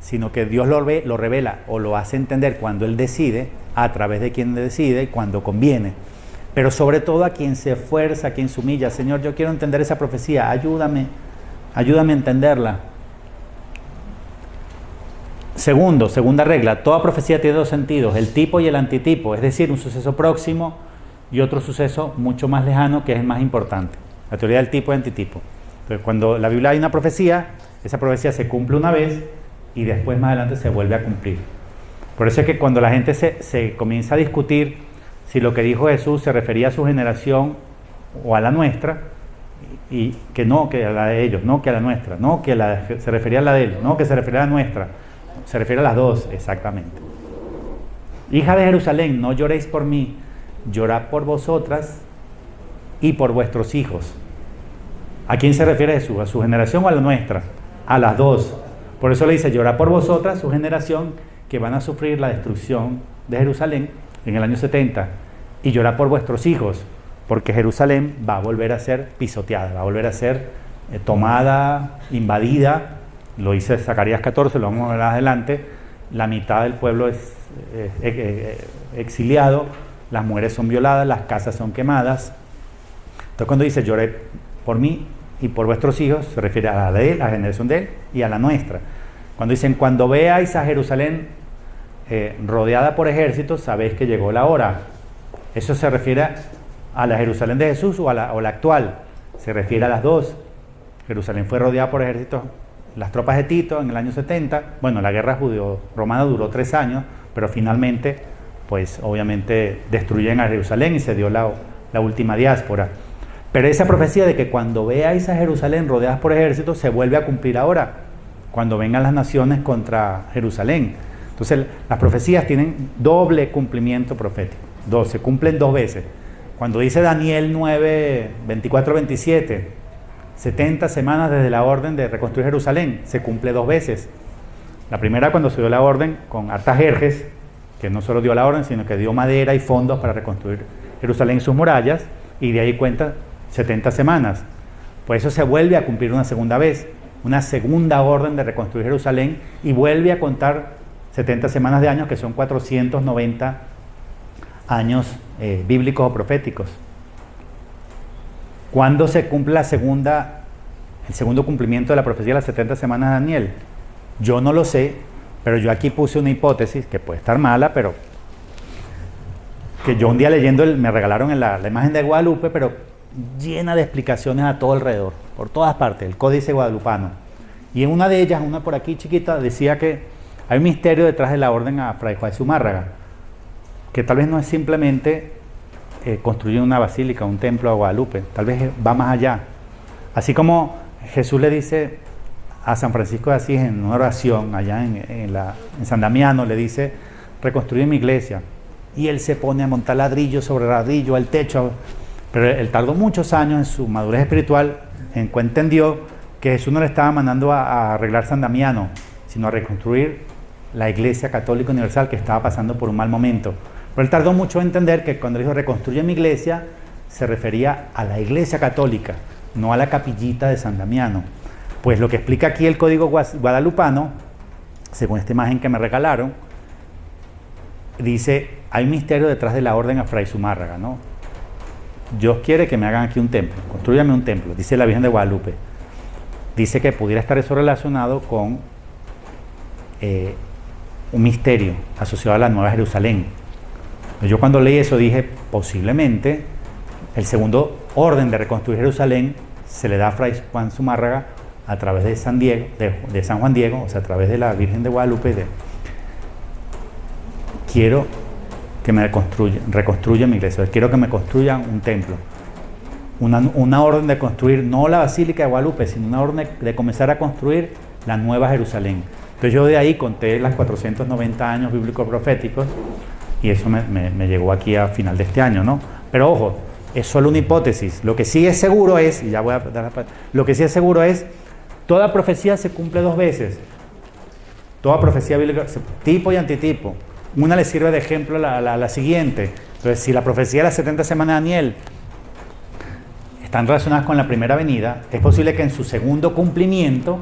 sino que Dios lo revela o lo hace entender cuando Él decide, a través de quien decide y cuando conviene. Pero sobre todo a quien se esfuerza, a quien se humilla. Señor, yo quiero entender esa profecía, ayúdame a entenderla. Segunda regla, toda profecía tiene dos sentidos, el tipo y el antitipo, es decir, un suceso próximo y otro suceso mucho más lejano que es el más importante. La teoría del tipo y antitipo. Entonces, cuando en la Biblia hay una profecía, esa profecía se cumple una vez y después más adelante se vuelve a cumplir. Por eso es que cuando la gente se comienza a discutir si lo que dijo Jesús se refería a su generación o a la nuestra, y que no, que a la de ellos, no que a la nuestra, no que se refería a la de él, no que se refería a la nuestra, se refiere a las dos, exactamente. Hija de Jerusalén, no lloréis por mí, llorad por vosotras y por vuestros hijos. ¿A quién se refiere Jesús? ¿A su generación o a la nuestra? A las dos. Por eso le dice, llorad por vosotras, su generación, que van a sufrir la destrucción de Jerusalén en el año 70, y llorad por vuestros hijos, porque Jerusalén va a volver a ser pisoteada, va a volver a ser tomada, invadida. Lo dice Zacarías 14, lo vamos a ver adelante, la mitad del pueblo es exiliado, las mujeres son violadas, las casas son quemadas. Entonces cuando dice lloré por mí y por vuestros hijos, se refiere a la de él, a la generación de él y a la nuestra. Cuando dicen cuando veáis a Jerusalén rodeada por ejércitos, sabéis que llegó la hora. Eso se refiere a la Jerusalén de Jesús o a la actual. Se refiere a las dos. Jerusalén fue rodeada por ejércitos, las tropas de Tito en el año 70. Bueno, la guerra judío-romana duró 3 años, pero finalmente, pues obviamente destruyen a Jerusalén y se dio la última diáspora. Pero esa profecía de que cuando veáis a Jerusalén rodeadas por ejércitos se vuelve a cumplir ahora, cuando vengan las naciones contra Jerusalén. Entonces las profecías tienen doble cumplimiento profético. Se cumplen 2 veces. Cuando dice Daniel 9, 24, 27, 70 semanas desde la orden de reconstruir Jerusalén, se cumple 2 veces. La primera cuando se dio la orden con Artajerjes, que no solo dio la orden, sino que dio madera y fondos para reconstruir Jerusalén y sus murallas, y de ahí cuenta 70 semanas. Por eso se vuelve a cumplir una segunda vez, una segunda orden de reconstruir Jerusalén, y vuelve a contar 70 semanas de años, que son 490 años bíblicos o proféticos. ¿Cuándo se cumple el segundo cumplimiento de la profecía de las 70 semanas de Daniel? Yo no lo sé, pero yo aquí puse una hipótesis que puede estar mala, pero que yo un día leyendo, me regalaron la imagen de Guadalupe, pero llena de explicaciones a todo alrededor, por todas partes, el códice guadalupano. Y en una de ellas, una por aquí chiquita, decía que hay un misterio detrás de la orden a Fray Juan de Zumárraga, que tal vez no es simplemente construir una basílica, un templo a Guadalupe, tal vez va más allá. Así como Jesús le dice a San Francisco de Asís en una oración allá en San Damiano, le dice, reconstruye mi iglesia, y él se pone a montar ladrillo sobre ladrillo al techo, pero él tardó muchos años en su madurez espiritual, en que entendió que Jesús no le estaba mandando a arreglar San Damiano, sino a reconstruir la Iglesia Católica Universal, que estaba pasando por un mal momento. Pero él tardó mucho en entender que cuando dijo reconstruye mi iglesia, se refería a la Iglesia Católica, no a la capillita de San Damiano. Pues lo que explica aquí el código guadalupano, según esta imagen que me regalaron, dice, hay un misterio detrás de la orden a Fray Zumárraga, ¿no? Dios quiere que me hagan aquí un templo, construyame un templo, dice la Virgen de Guadalupe. Dice que pudiera estar eso relacionado con un misterio asociado a la Nueva Jerusalén. Yo cuando leí eso dije, posiblemente el segundo orden de reconstruir Jerusalén se le da a Fray Juan Zumárraga a través de San Diego, de San Juan Diego, o sea, a través de la Virgen de Guadalupe. Quiero que me reconstruya mi iglesia, quiero que me construyan un templo. Una orden de construir, no la Basílica de Guadalupe, sino una orden de comenzar a construir la Nueva Jerusalén. Entonces yo de ahí conté las 490 años bíblicos proféticos, y eso me llegó aquí a final de este año, ¿no? Pero ojo, es solo una hipótesis. Lo que sí es seguro es, y ya voy a dar lo que sí es seguro es, toda profecía se cumple 2 veces. Toda profecía bíblica, tipo y antitipo. Una le sirve de ejemplo a la siguiente. Entonces, si la profecía de las 70 semanas de Daniel están relacionadas con la primera venida, es posible que en su segundo cumplimiento,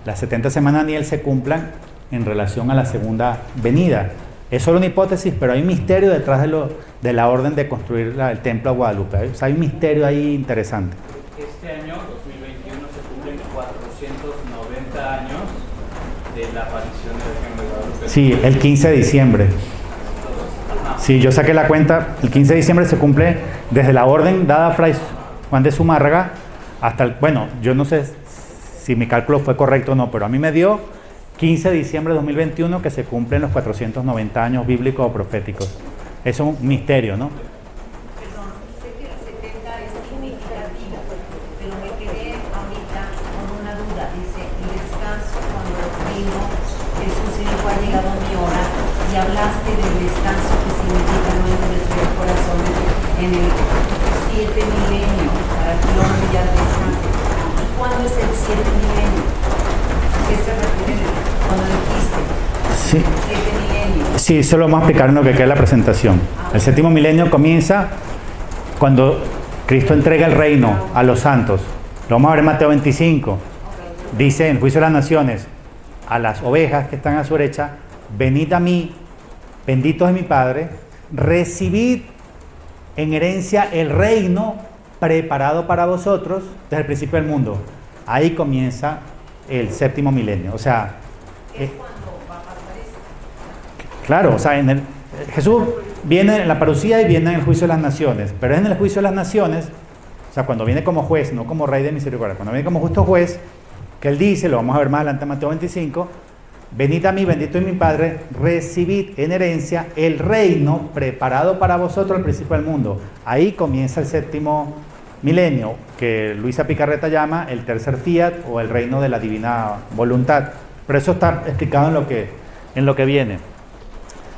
las 70 semanas de Daniel se cumplan en relación a la segunda venida. Es solo una hipótesis, pero hay un misterio detrás de la orden de construir el templo a Guadalupe. O sea, hay un misterio ahí interesante. Este año, 2021, se cumplen 490 años de la aparición de la Virgen de Guadalupe. Sí, el 15 de diciembre. Sí, yo saqué la cuenta. El 15 de diciembre se cumple desde la orden dada a Fray Juan de Zumárraga hasta bueno, yo no sé si mi cálculo fue correcto o no, pero a mí me dio 15 de diciembre de 2021 que se cumplen los 490 años bíblicos o proféticos. Eso es un misterio, ¿no? Perdón, sé que el 70 es significativo, pero me quedé ahorita con una duda. Dice, el descanso cuando vino Jesús y dijo, ha llegado mi hora, y hablaste del descanso que significa no endurecer el corazón en el 7 milenio, para que el hombre ya descanse. ¿Y cuándo es el 7 milenio? ¿A qué se refiere cuando dijiste? Sí. 7 milenio. Sí, eso lo vamos a explicar en lo que queda de la presentación. El 7º milenio comienza cuando Cristo entrega el reino a los santos. Lo vamos a ver en Mateo 25. Dice en el juicio de las naciones, a las ovejas que están a su derecha, venid a mí, benditos de mi Padre, recibid en herencia el reino preparado para vosotros desde el principio del mundo. Ahí comienza el séptimo milenio. O sea, Es cuando va a pasar eso. claro, o sea, Jesús viene en la parucía y viene en el juicio de las naciones, pero es en el juicio de las naciones, o sea, cuando viene como juez, no como rey de misericordia, cuando viene como justo juez, que él dice, lo vamos a ver más adelante en Mateo 25, venid a mí, bendito es mi Padre, recibid en herencia el reino preparado para vosotros al principio del mundo. Ahí comienza el séptimo milenio, que Luisa Picarreta llama el tercer fiat o el reino de la divina voluntad. Pero eso está explicado en lo que viene.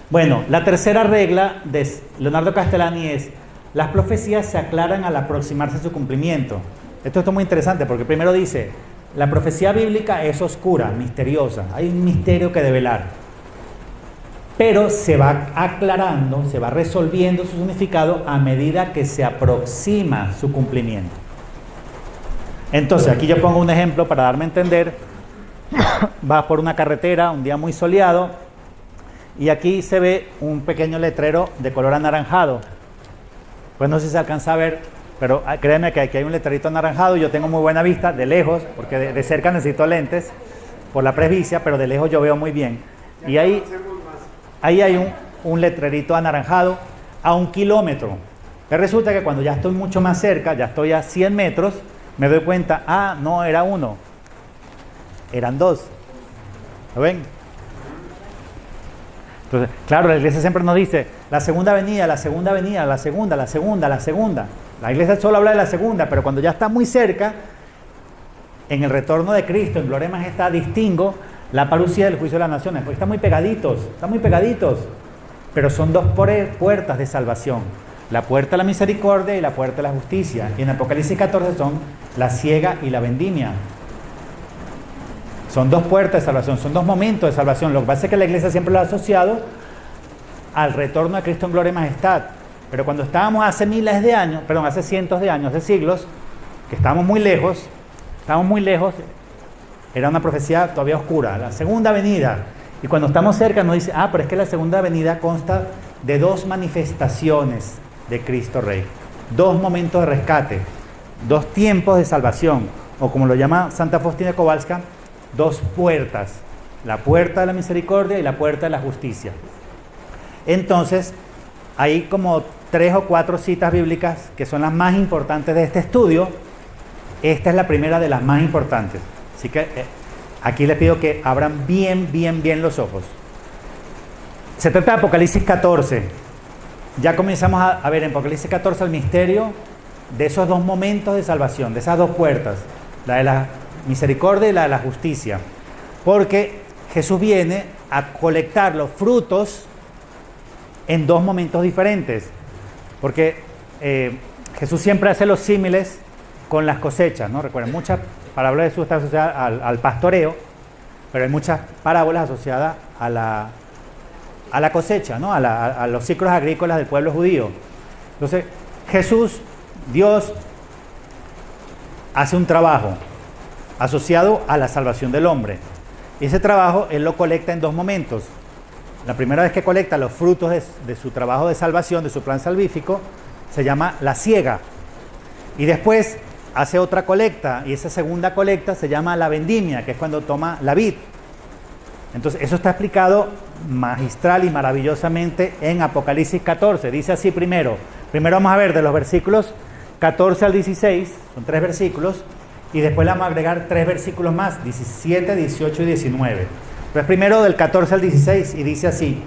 Bueno, la tercera regla de Leonardo Castellani es: las profecías se aclaran al aproximarse a su cumplimiento. Esto es muy interesante porque primero dice, la profecía bíblica es oscura, misteriosa, hay un misterio que develar, pero se va aclarando, se va resolviendo su significado a medida que se aproxima su cumplimiento. Entonces, aquí yo pongo un ejemplo para darme a entender. Vas por una carretera, un día muy soleado, y aquí se ve un pequeño letrero de color anaranjado. Pues no sé si se alcanza a ver, pero créeme que aquí hay un letrerito anaranjado. Yo tengo muy buena vista de lejos, porque de cerca necesito lentes por la presbicia, pero de lejos yo veo muy bien. Y ahí hay un letrerito anaranjado a 1 kilómetro. Pero resulta que cuando ya estoy mucho más cerca, ya estoy a 100 metros, me doy cuenta, no era 1, eran 2. ¿Lo ven? Entonces, claro, la iglesia siempre nos dice, la segunda venida, la segunda venida, la segunda, la segunda, la segunda. La iglesia solo habla de la segunda, pero cuando ya está muy cerca, en el retorno de Cristo, en gloria y majestad, distingo la parucía del juicio de las naciones, porque están muy pegaditos, pero son dos puertas de salvación, la puerta de la misericordia y la puerta de la justicia, y en Apocalipsis 14 son la ciega y la vendimia. Son dos puertas de salvación, son dos momentos de salvación. Lo que pasa es que la iglesia siempre lo ha asociado al retorno de Cristo en gloria y majestad. Pero cuando estábamos hace miles de años, hace cientos de años, de siglos, que estábamos muy lejos, era una profecía todavía oscura, la segunda venida. Y cuando estamos cerca nos dice, pero es que la segunda venida consta de 2 manifestaciones de Cristo Rey, 2 momentos de rescate, 2 tiempos de salvación, o como lo llama Santa Faustina Kowalska, 2 puertas, la puerta de la misericordia y la puerta de la justicia. Entonces, hay como 3 o 4 citas bíblicas que son las más importantes de este estudio. Esta es la primera de las más importantes. Así que aquí les pido que abran bien los ojos. Se trata de Apocalipsis 14. Ya comenzamos a ver en Apocalipsis 14 el misterio de esos 2 momentos de salvación, de esas 2 puertas, la de la misericordia y la de la justicia, porque Jesús viene a colectar los frutos en 2 momentos diferentes, porque Jesús siempre hace los símiles con las cosechas, ¿no? Recuerden, muchas parábolas de Jesús están asociadas al pastoreo, pero hay muchas parábolas asociadas a la cosecha, ¿no? A los ciclos agrícolas del pueblo judío. Entonces, Jesús, Dios, hace un trabajo asociado a la salvación del hombre. Y ese trabajo Él lo colecta en 2 momentos. La primera vez que colecta los frutos de su trabajo de salvación, de su plan salvífico, se llama la siega. Y después hace otra colecta, y esa segunda colecta se llama la vendimia, que es cuando toma la vid. Entonces, eso está explicado magistral y maravillosamente en Apocalipsis 14. Dice así primero vamos a ver de los versículos 14 al 16, son 3 versículos, y después le vamos a agregar 3 versículos más, 17, 18 y 19. Entonces primero del 14 al 16, y dice así: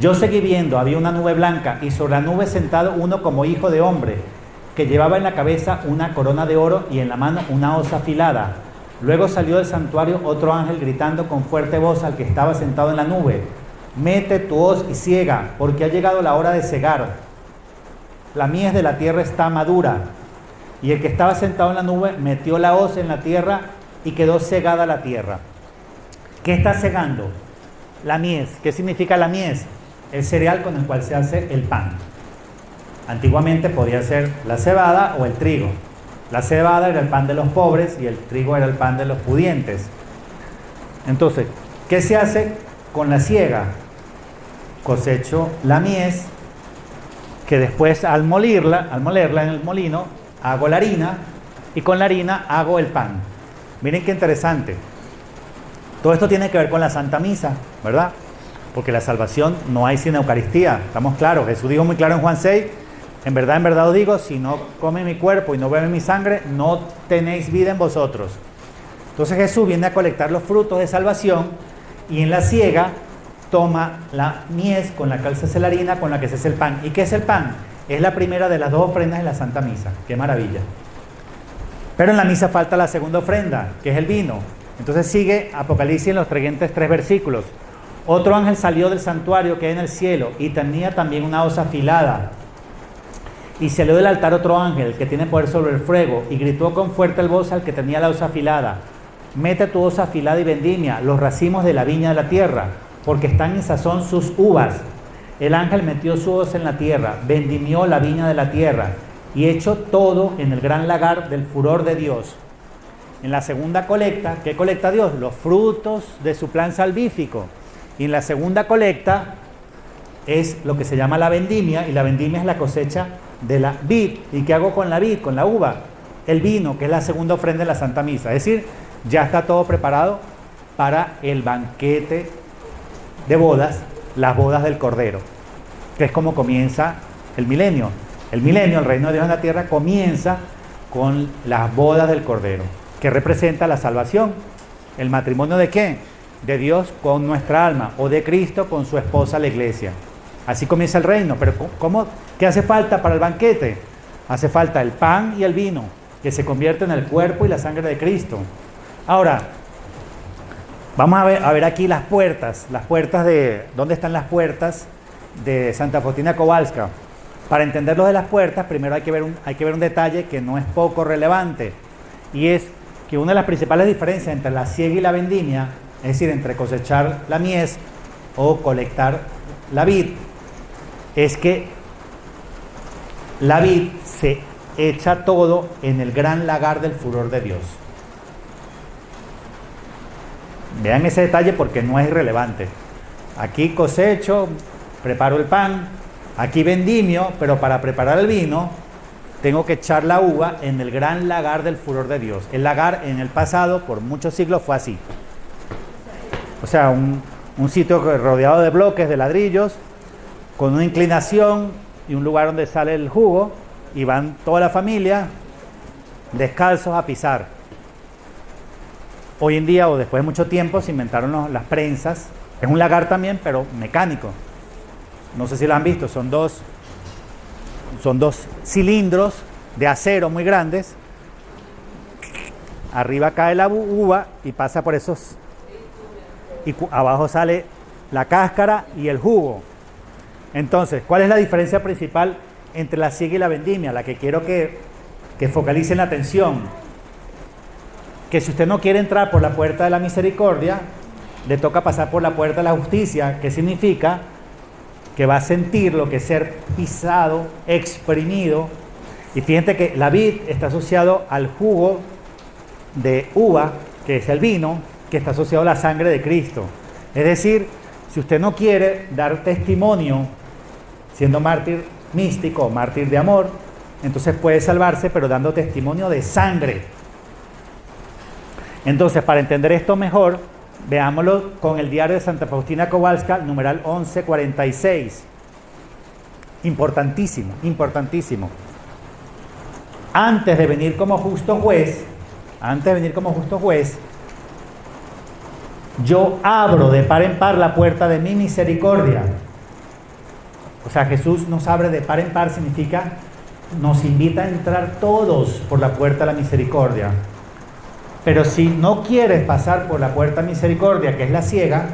yo seguí viendo, había una nube blanca, y sobre la nube sentado uno como hijo de hombre, que llevaba en la cabeza una corona de oro y en la mano una hoz afilada. Luego salió del santuario otro ángel gritando con fuerte voz al que estaba sentado en la nube: mete tu hoz y ciega, porque ha llegado la hora de cegar. La mies de la tierra está madura. Y el que estaba sentado en la nube metió la hoz en la tierra y quedó cegada la tierra. ¿Qué está cegando? La mies. ¿Qué significa la mies? El cereal con el cual se hace el pan. Antiguamente podía ser la cebada o el trigo. La cebada era el pan de los pobres y el trigo era el pan de los pudientes. Entonces, ¿qué se hace con la siega cosecho la mies, que después al molerla en el molino, hago la harina, y con la harina hago el pan. Miren qué interesante. Todo esto tiene que ver con la Santa Misa, ¿verdad? Porque la salvación no hay sin Eucaristía, estamos claros. Jesús dijo muy claro en Juan 6, en verdad os digo, si no comen mi cuerpo y no beben mi sangre, no tenéis vida en vosotros. Entonces Jesús viene a colectar los frutos de salvación y en la siega toma la mies con la que se hace la harina, con la que se hace el pan. ¿Y qué es el pan? Es la primera de las 2 ofrendas de la Santa Misa. ¡Qué maravilla! Pero en la misa falta la segunda ofrenda, que es el vino. Entonces sigue Apocalipsis en los siguientes 3 versículos. Otro ángel salió del santuario que hay en el cielo y tenía también una hoz afilada. Y salió del altar otro ángel que tiene poder sobre el fuego y gritó con fuerte voz al que tenía la hoz afilada: mete tu hoz afilada y vendimia los racimos de la viña de la tierra, porque están en sazón sus uvas. El ángel metió su hoz en la tierra, vendimió la viña de la tierra y echó todo en el gran lagar del furor de Dios. En la segunda colecta, ¿qué colecta Dios? Los frutos de su plan salvífico. Y en la segunda colecta es lo que se llama la vendimia, y la vendimia es la cosecha de la vid. ¿Y qué hago con la vid, con la uva? El vino, que es la segunda ofrenda de la Santa Misa. Es decir, ya está todo preparado para el banquete de bodas, las bodas del Cordero, que es como comienza el milenio. El milenio, el reino de Dios en la tierra, comienza con las bodas del Cordero, que representa la salvación. ¿El matrimonio de qué? De Dios con nuestra alma, o de Cristo con su esposa, la iglesia. Así comienza el reino. Pero ¿qué hace falta para el banquete? Hace falta el pan y el vino, que se convierten en el cuerpo y la sangre de Cristo. Ahora, vamos a ver aquí las puertas de... ¿Dónde están las puertas de Santa Faustina Kowalska? Para entender lo de las puertas, primero hay que ver un detalle que no es poco relevante, y es que una de las principales diferencias entre la siega y la vendimia, es decir, entre cosechar la mies o colectar la vid, es que la vid se echa todo en el gran lagar del furor de Dios. Vean ese detalle porque no es irrelevante. Aquí cosecho, preparo el pan, aquí vendimio, pero para preparar el vino tengo que echar la uva en el gran lagar del furor de Dios. El lagar en el pasado, por muchos siglos, fue así. O sea, un sitio rodeado de bloques, de ladrillos, con una inclinación y un lugar donde sale el jugo, y van toda la familia descalzos a pisar. Hoy en día, o después de mucho tiempo, se inventaron las prensas. Es un lagar también, pero mecánico. No sé si lo han visto, son dos cilindros de acero muy grandes. Arriba cae la uva y pasa por esos, y abajo sale la cáscara y el jugo. Entonces, ¿cuál es la diferencia principal entre la siega y la vendimia? La que quiero que focalicen la atención. Que si usted no quiere entrar por la puerta de la misericordia, le toca pasar por la puerta de la justicia, que significa que va a sentir lo que es ser pisado, exprimido. Y fíjense que la vid está asociado al jugo de uva, que es el vino, que está asociado a la sangre de Cristo. Es decir, si usted no quiere dar testimonio siendo mártir místico o mártir de amor, entonces puede salvarse, pero dando testimonio de sangre. Entonces, para entender esto mejor, veámoslo con el diario de Santa Faustina Kowalska, numeral 1146. Importantísimo, importantísimo. Antes de venir como justo juez, yo abro de par en par la puerta de mi misericordia. O sea, Jesús nos abre de par en par, significa nos invita a entrar todos por la puerta de la misericordia. Pero si no quieres pasar por la puerta de misericordia, que es la siega,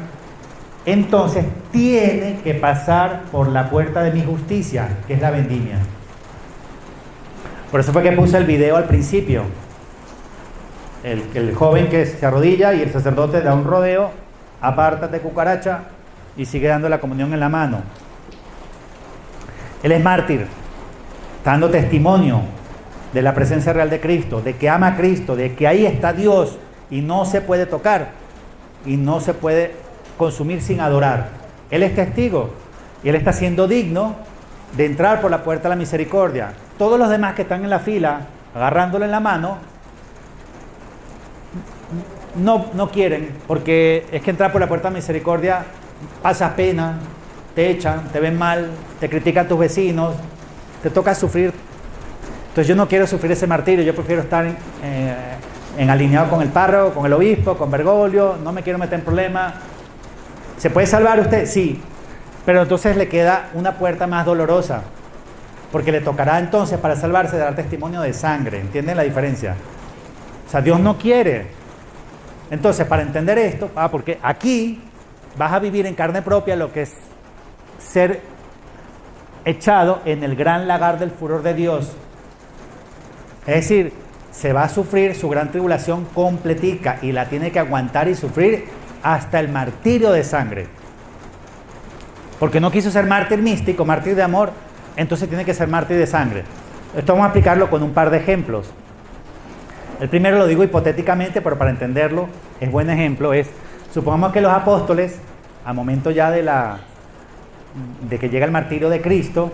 entonces tiene que pasar por la puerta de mi justicia, que es la vendimia. Por eso fue que puse el video al principio. El joven que se arrodilla y el sacerdote da un rodeo, apártate cucaracha, y sigue dando la comunión en la mano. Él es mártir, está dando testimonio de la presencia real de Cristo, de que ama a Cristo, de que ahí está Dios y no se puede tocar y no se puede consumir sin adorar. Él es testigo y él está siendo digno de entrar por la puerta de la misericordia. Todos los demás que están en la fila, agarrándolo en la mano, no quieren, porque es que entrar por la puerta de la misericordia pasas pena, te echan, te ven mal, te critican tus vecinos, te toca sufrir. Entonces yo no quiero sufrir ese martirio, yo prefiero estar en alineado con el párroco, con el obispo, con Bergoglio, no me quiero meter en problemas. ¿Se puede salvar usted? Sí, pero entonces le queda una puerta más dolorosa, porque le tocará entonces para salvarse dar testimonio de sangre. ¿Entienden la diferencia? O sea, Dios no quiere. Entonces, para entender esto, porque aquí vas a vivir en carne propia lo que es ser echado en el gran lagar del furor de Dios. Es decir, se va a sufrir su gran tribulación completica y la tiene que aguantar y sufrir hasta el martirio de sangre. Porque no quiso ser mártir místico, mártir de amor, entonces tiene que ser mártir de sangre. Esto vamos a explicarlo con un par de ejemplos. El primero lo digo hipotéticamente, pero para entenderlo es buen ejemplo. Supongamos que los apóstoles, a momento ya de que llega el martirio de Cristo,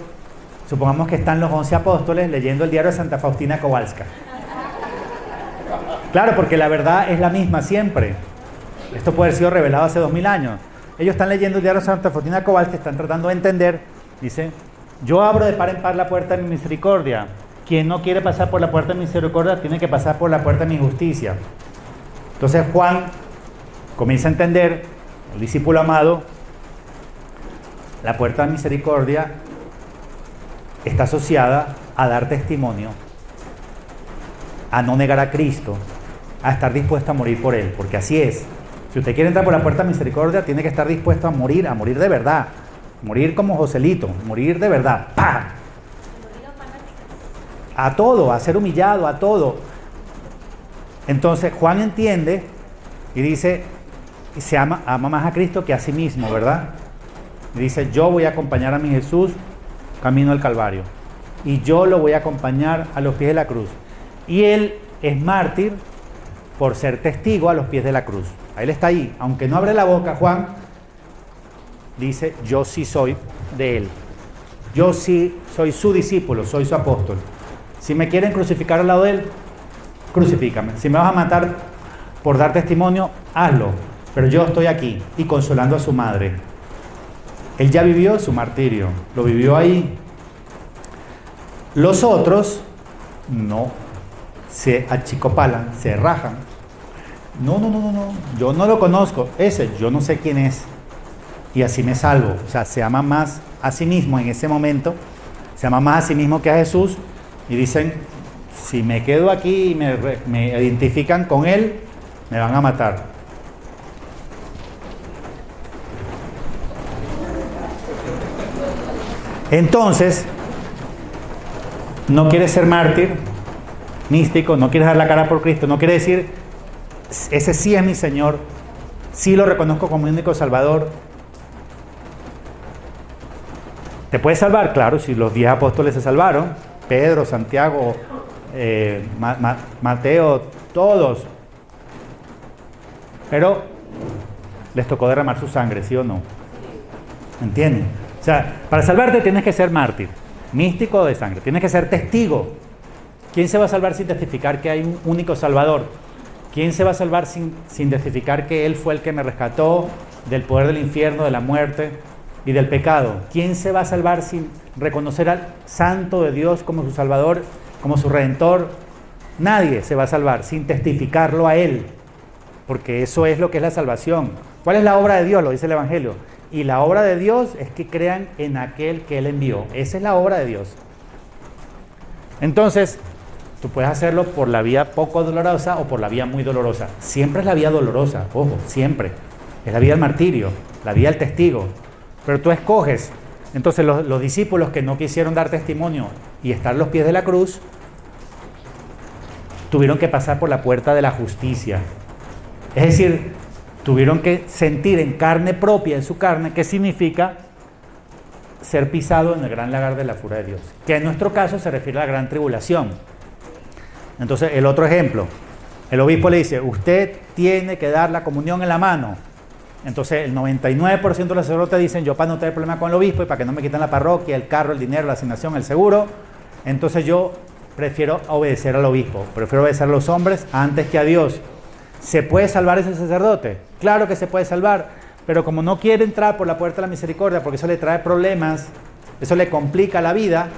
supongamos que están los 11 apóstoles leyendo el diario de Santa Faustina Kowalska. Claro, porque la verdad es la misma siempre. Esto puede haber sido revelado hace 2000 años. Ellos están leyendo el diario de Santa Faustina Kowalska, están tratando de entender. Dice, yo abro de par en par la puerta de mi misericordia. Quien no quiere pasar por la puerta de mi misericordia tiene que pasar por la puerta de mi justicia. Entonces Juan comienza a entender, el discípulo amado, la puerta de misericordia está asociada a dar testimonio, a no negar a Cristo, a estar dispuesto a morir por Él, porque así es. Si usted quiere entrar por la puerta de misericordia, tiene que estar dispuesto a morir de verdad, morir como Joselito, morir de verdad, ¡pah! A todo, a ser humillado, a todo. Entonces Juan entiende y dice, se ama más a Cristo que a sí mismo, ¿verdad? Y dice, yo voy a acompañar a mi Jesús camino al Calvario y yo lo voy a acompañar a los pies de la cruz. Y él es mártir por ser testigo a los pies de la cruz. Él está ahí, aunque no abre la boca. Juan dice, yo sí soy de él, yo sí soy su discípulo, soy su apóstol. Si me quieren crucificar al lado de él, crucifícame. Si me vas a matar por dar testimonio, hazlo. Pero yo estoy aquí y consolando a su madre. Él ya vivió su martirio, lo vivió ahí. Los otros no, se achicopalan, se rajan. No, yo no lo conozco, ese yo no sé quién es. Y así me salvo. O sea, se ama más a sí mismo en ese momento, se ama más a sí mismo que a Jesús. Y dicen, si me quedo aquí y me identifican con él, me van a matar. Entonces, no quieres ser mártir, místico, no quieres dar la cara por Cristo, no quieres decir, ese sí es mi Señor, sí lo reconozco como mi único Salvador. ¿Te puedes salvar? Claro, si los 10 apóstoles se salvaron. Pedro, Santiago, Mateo, todos. Pero les tocó derramar su sangre, ¿sí o no? ¿Entienden? O sea, para salvarte tienes que ser mártir, místico de sangre, tienes que ser testigo. ¿Quién se va a salvar sin testificar que hay un único Salvador? ¿Quién se va a salvar sin testificar que Él fue el que me rescató del poder del infierno, de la muerte y del pecado? ¿Quién se va a salvar sin reconocer al Santo de Dios como su Salvador, como su Redentor? Nadie se va a salvar sin testificarlo a Él, porque eso es lo que es la salvación. ¿Cuál es la obra de Dios? Lo dice el Evangelio. Y la obra de Dios es que crean en aquel que Él envió. Esa es la obra de Dios. Entonces, tú puedes hacerlo por la vía poco dolorosa o por la vía muy dolorosa. Siempre es la vía dolorosa, ojo, siempre. Es la vía del martirio, la vía del testigo. Pero tú escoges. Entonces los discípulos que no quisieron dar testimonio y estar a los pies de la cruz, tuvieron que pasar por la puerta de la justicia. Es decir, tuvieron que sentir en carne propia, en su carne, qué significa ser pisado en el gran lagar de la furia de Dios. Que en nuestro caso se refiere a la gran tribulación. Entonces, el otro ejemplo, el obispo le dice, usted tiene que dar la comunión en la mano. Entonces el 99% de los sacerdotes dicen, yo para no tener problema con el obispo y para que no me quiten la parroquia, el carro, el dinero, la asignación, el seguro, entonces yo prefiero obedecer al obispo, prefiero obedecer a los hombres antes que a Dios. ¿Se puede salvar ese sacerdote? Claro que se puede salvar, pero como no quiere entrar por la puerta de la misericordia, porque eso le trae problemas, eso le complica la vida,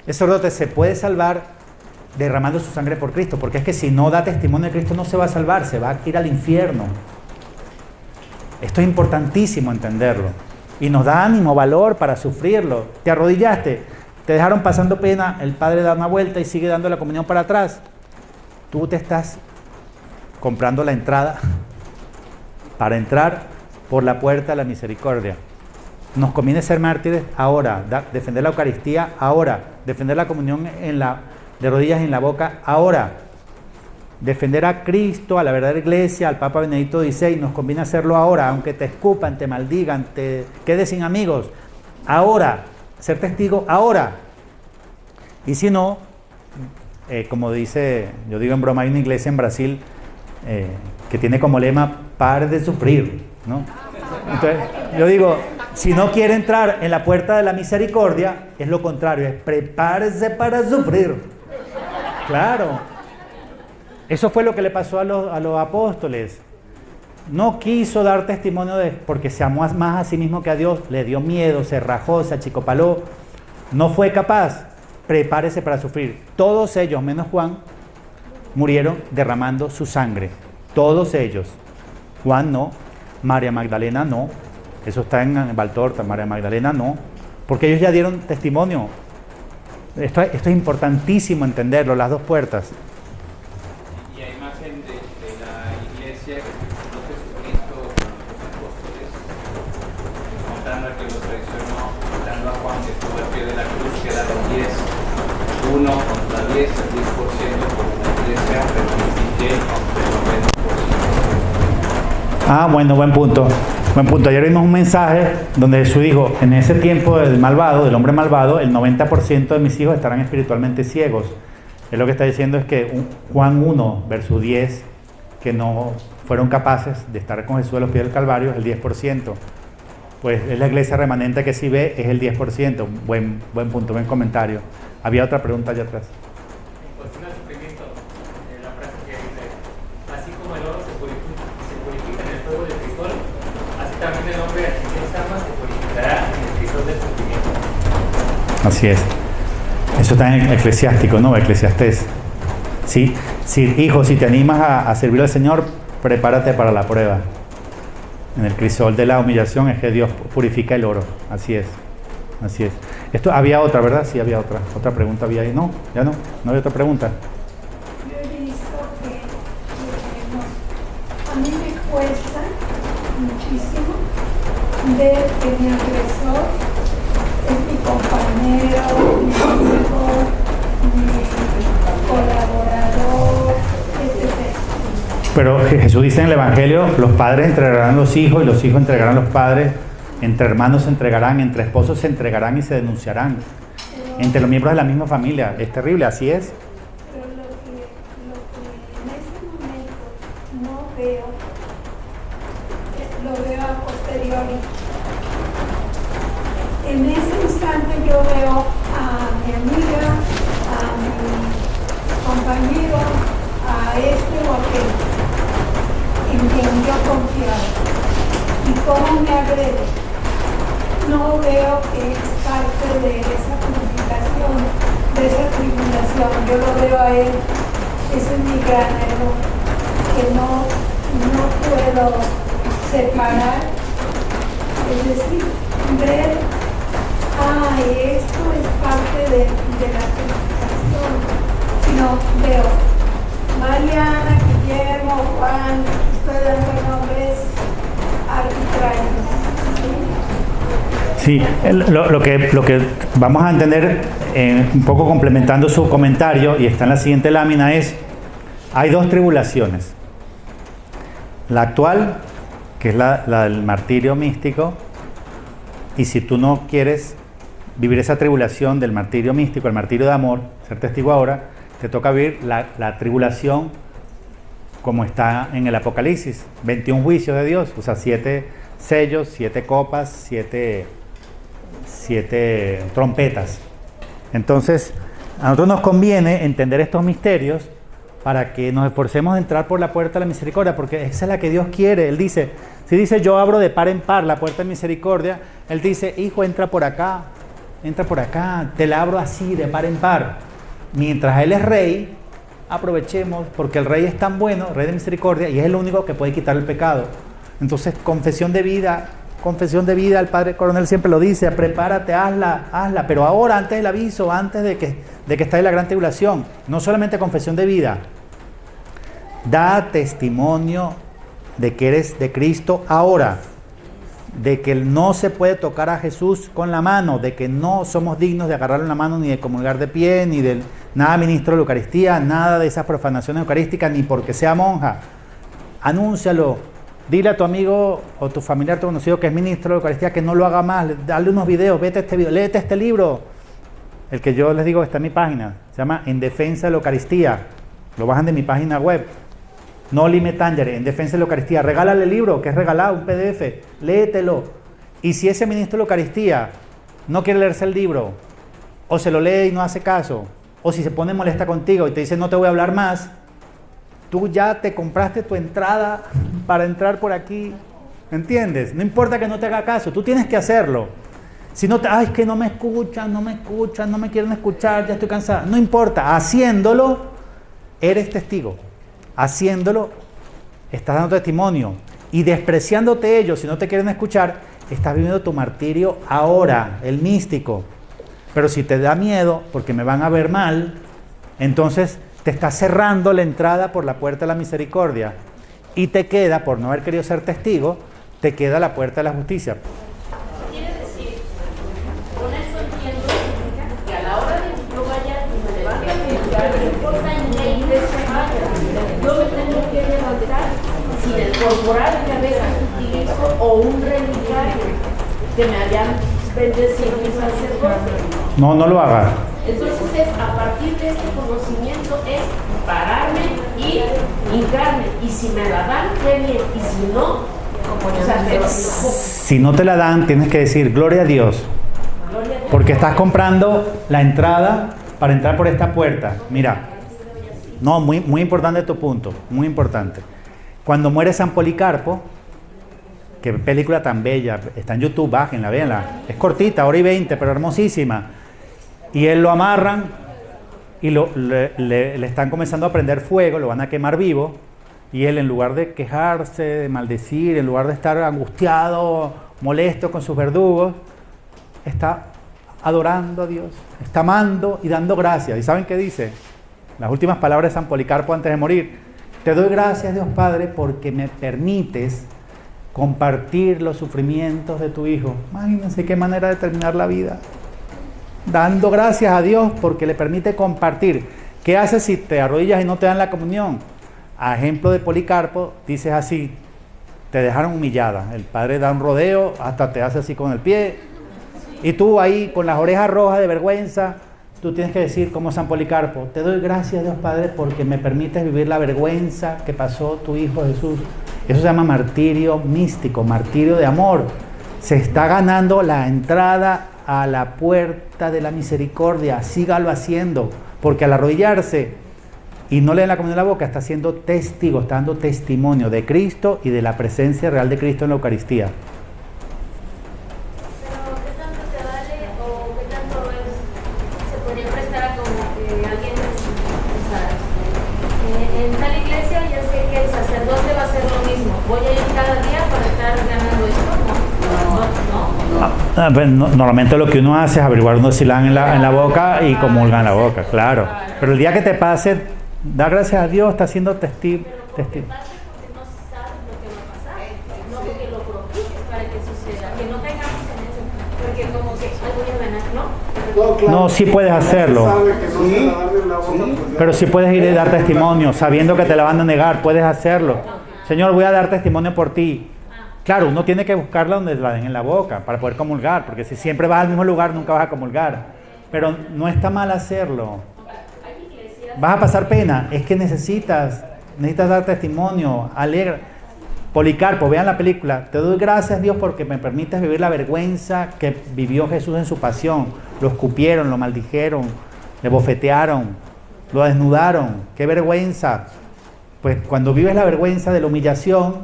ese sacerdote se puede salvar derramando su sangre por Cristo, porque es que si no da testimonio de Cristo no se va a salvar, se va a ir al infierno. Esto es importantísimo entenderlo y nos da ánimo, valor para sufrirlo. Te arrodillaste, te dejaron pasando pena, el padre da una vuelta y sigue dando la comunión para atrás. Tú te estás comprando la entrada para entrar por la puerta de la misericordia. Nos conviene ser mártires ahora, defender la Eucaristía ahora, defender la comunión de rodillas en la boca ahora, defender a Cristo, a la verdadera iglesia, al Papa Benedicto XVI, nos conviene hacerlo ahora, aunque te escupan, te maldigan, te quedes sin amigos, ahora, ser testigo ahora. Y si no, como dice, yo digo en broma, hay una iglesia en Brasil que tiene como lema, pare de sufrir, ¿no? Entonces, yo digo, si no quiere entrar en la puerta de la misericordia, es lo contrario, es prepárese para sufrir. Claro. Eso fue lo que le pasó a los apóstoles. No quiso dar testimonio porque se amó más a sí mismo que a Dios, le dio miedo, se rajó, se achicopaló, no fue capaz. Prepárese para sufrir. Todos ellos, menos Juan, murieron derramando su sangre. Todos ellos. Juan no, María Magdalena no, eso está en Valtorta, María Magdalena no, porque ellos ya dieron testimonio. Esto es importantísimo entenderlo, las dos puertas. Y a imagen de la iglesia que no Jesucristo con los apóstoles, contando que los traicionó, dando a Juan que estuvo al pie de la cruz, quedaron 10, 1 contra 10, el 10% por la iglesia, pero infiel contra el 90%. Ah, bueno, buen punto. Buen punto. Ayer vimos un mensaje donde Jesús dijo, en ese tiempo del malvado, del hombre malvado, el 90% de mis hijos estarán espiritualmente ciegos. Él lo que está diciendo es que Juan 1, verso 10, que no fueron capaces de estar con Jesús a los pies del Calvario, es el 10%. Pues es la iglesia remanente que sí ve, es el 10%. Buen punto, buen comentario. Había otra pregunta allá atrás. En cuestión al sufrimiento, la frase que dice, así como el oro se purifica en el fuego del crisol, así también el hombre a quien Dios ama se purificará en el crisol del sufrimiento. Así es. Eso está en Eclesiástico, ¿no? Eclesiastés. Sí, hijo, si te animas a servir al Señor, prepárate para la prueba. En el crisol de la humillación es que Dios purifica el oro. Así es. Así es. Esto había otra, ¿verdad? Sí, había otra. Otra pregunta había ahí. No, ya no. No había otra pregunta. Yo he visto que a mí me cuesta muchísimo ver que mi agresor es mi compañero, mi amigo, mi colaborador, etc. Pero Jesús dice en el Evangelio, los padres entregarán a los hijos y los hijos entregarán a los padres, entre hermanos se entregarán, entre esposos se entregarán y se denunciarán, entre los miembros de la misma familia. Es terrible, así es. Pero lo que en ese momento no veo, lo veo a posteriori. En ese instante yo veo a mi amiga, a mi compañero, a este o aquel, en quien yo confiaba. ¿Y cómo me agrede? No veo que es parte de esa purificación, de esa tribulación. Yo lo veo a él, ese es mi gran error, que no puedo separar, es decir, ver, esto es parte de la purificación, sino veo Mariana, Guillermo, Juan, estoy dando nombres arbitrarios. Sí, lo que vamos a entender, un poco complementando su comentario, y está en la siguiente lámina, es, hay dos tribulaciones. La actual, que es la del martirio místico, y si tú no quieres vivir esa tribulación del martirio místico, el martirio de amor, ser testigo ahora, te toca vivir la tribulación como está en el Apocalipsis, 21 juicios de Dios, o sea, 7 sellos, 7 copas, 7 trompetas. Entonces, a nosotros nos conviene entender estos misterios para que nos esforcemos de entrar por la puerta de la misericordia, porque esa es la que Dios quiere. Él dice, si dice yo abro de par en par la puerta de misericordia, Él dice, hijo, entra por acá, te la abro así, de par en par. Mientras Él es rey, aprovechemos, porque el rey es tan bueno, rey de misericordia, y es el único que puede quitar el pecado. Entonces, confesión de vida, el Padre Coronel siempre lo dice, prepárate, hazla, pero ahora, antes del aviso, antes de que esté la gran tribulación. No solamente confesión de vida, da testimonio de que eres de Cristo ahora, de que no se puede tocar a Jesús con la mano, de que no somos dignos de agarrarlo en la mano, ni de comulgar de pie, ni de nada ministro de la Eucaristía, nada de esas profanaciones eucarísticas, ni porque sea monja. Anúncialo. Dile a tu amigo o tu familiar, tu conocido que es ministro de la Eucaristía que no lo haga más. Dale unos videos, vete este video, léete este libro. El que yo les digo está en mi página. Se llama En Defensa de la Eucaristía. Lo bajan de mi página web. Noli Me Tangere, En Defensa de la Eucaristía. Regálale el libro, que es regalado, un PDF. Léetelo. Y si ese ministro de la Eucaristía no quiere leerse el libro, o se lo lee y no hace caso, o si se pone molesta contigo y te dice no te voy a hablar más, tú ya te compraste tu entrada para entrar por aquí, ¿entiendes? No importa que no te haga caso, tú tienes que hacerlo. Si no es que no me escuchan, no me quieren escuchar, ya estoy cansada. No importa, haciéndolo, eres testigo. Haciéndolo, estás dando testimonio. Y despreciándote ellos, si no te quieren escuchar, estás viviendo tu martirio ahora, el místico. Pero si te da miedo, porque me van a ver mal, entonces te estás cerrando la entrada por la puerta de la misericordia y te queda, por no haber querido ser testigo, te queda la puerta de la justicia. Quiere decir, con eso entiendo que a la hora de que yo vaya y me levante a predicar, no importa en qué iglesia vaya, yo me tengo que levantar sin el corporal que a veces utilizo o un relicario que me hayan bendecido mi sacerdote. No lo hagas. Entonces a partir de este conocimiento es pararme y hincarme, y si me la dan, qué bien, y si no, o sea, si no te la dan, tienes que decir gloria a Dios, porque estás comprando la entrada para entrar por esta puerta. Mira, no, muy importante tu punto, muy importante. Cuando muere San Policarpo, qué película tan bella, está en YouTube, bájenla, véanla, es cortita, 1:20, pero hermosísima. Y él lo amarran y le están comenzando a prender fuego, lo van a quemar vivo, y él, en lugar de quejarse, de maldecir, en lugar de estar angustiado, molesto con sus verdugos, está adorando a Dios, está amando y dando gracias. ¿Y saben qué dice? Las últimas palabras de San Policarpo antes de morir: te doy gracias, Dios Padre, porque me permites compartir los sufrimientos de tu Hijo. Imagínense qué manera de terminar la vida, dando gracias a Dios porque le permite compartir. ¿Qué haces si te arrodillas y no te dan la comunión? A ejemplo de Policarpo, dices así: te dejaron humillada. El Padre da un rodeo, hasta te hace así con el pie, y tú ahí con las orejas rojas de vergüenza, tú tienes que decir como San Policarpo: te doy gracias, Dios Padre, porque me permites vivir la vergüenza que pasó tu Hijo Jesús. Eso se llama martirio místico, martirio de amor. Se está ganando la entrada a la puerta de la misericordia. Sígalo haciendo, porque al arrodillarse y no le den la comunión en la boca, está siendo testigo, está dando testimonio de Cristo y de la presencia real de Cristo en la Eucaristía. Pero ¿qué tanto te vale o qué tanto se podría prestar a como que alguien en tal iglesia ya sé que el sacerdote va a hacer lo mismo, voy a ir cada día para estar ganando esto? Pues normalmente lo que uno hace es averiguar uno si la dan en la boca y comulgan en la boca, claro. Pero el día que te pase, da gracias a Dios, está siendo testigo. No, sí puedes hacerlo. Pero sí puedes ir y dar testimonio, sabiendo que te la van a negar, puedes hacerlo. Señor, voy a dar testimonio por ti. Claro, uno tiene que buscarla donde la den en la boca para poder comulgar, porque si siempre vas al mismo lugar nunca vas a comulgar. Pero no está mal hacerlo. Vas a pasar pena, es que necesitas dar testimonio, alegra. Policarpo, vean la película. Te doy gracias, Dios, porque me permites vivir la vergüenza que vivió Jesús en su pasión. Lo escupieron, lo maldijeron, le bofetearon, lo desnudaron. ¡Qué vergüenza! Pues cuando vives la vergüenza de la humillación,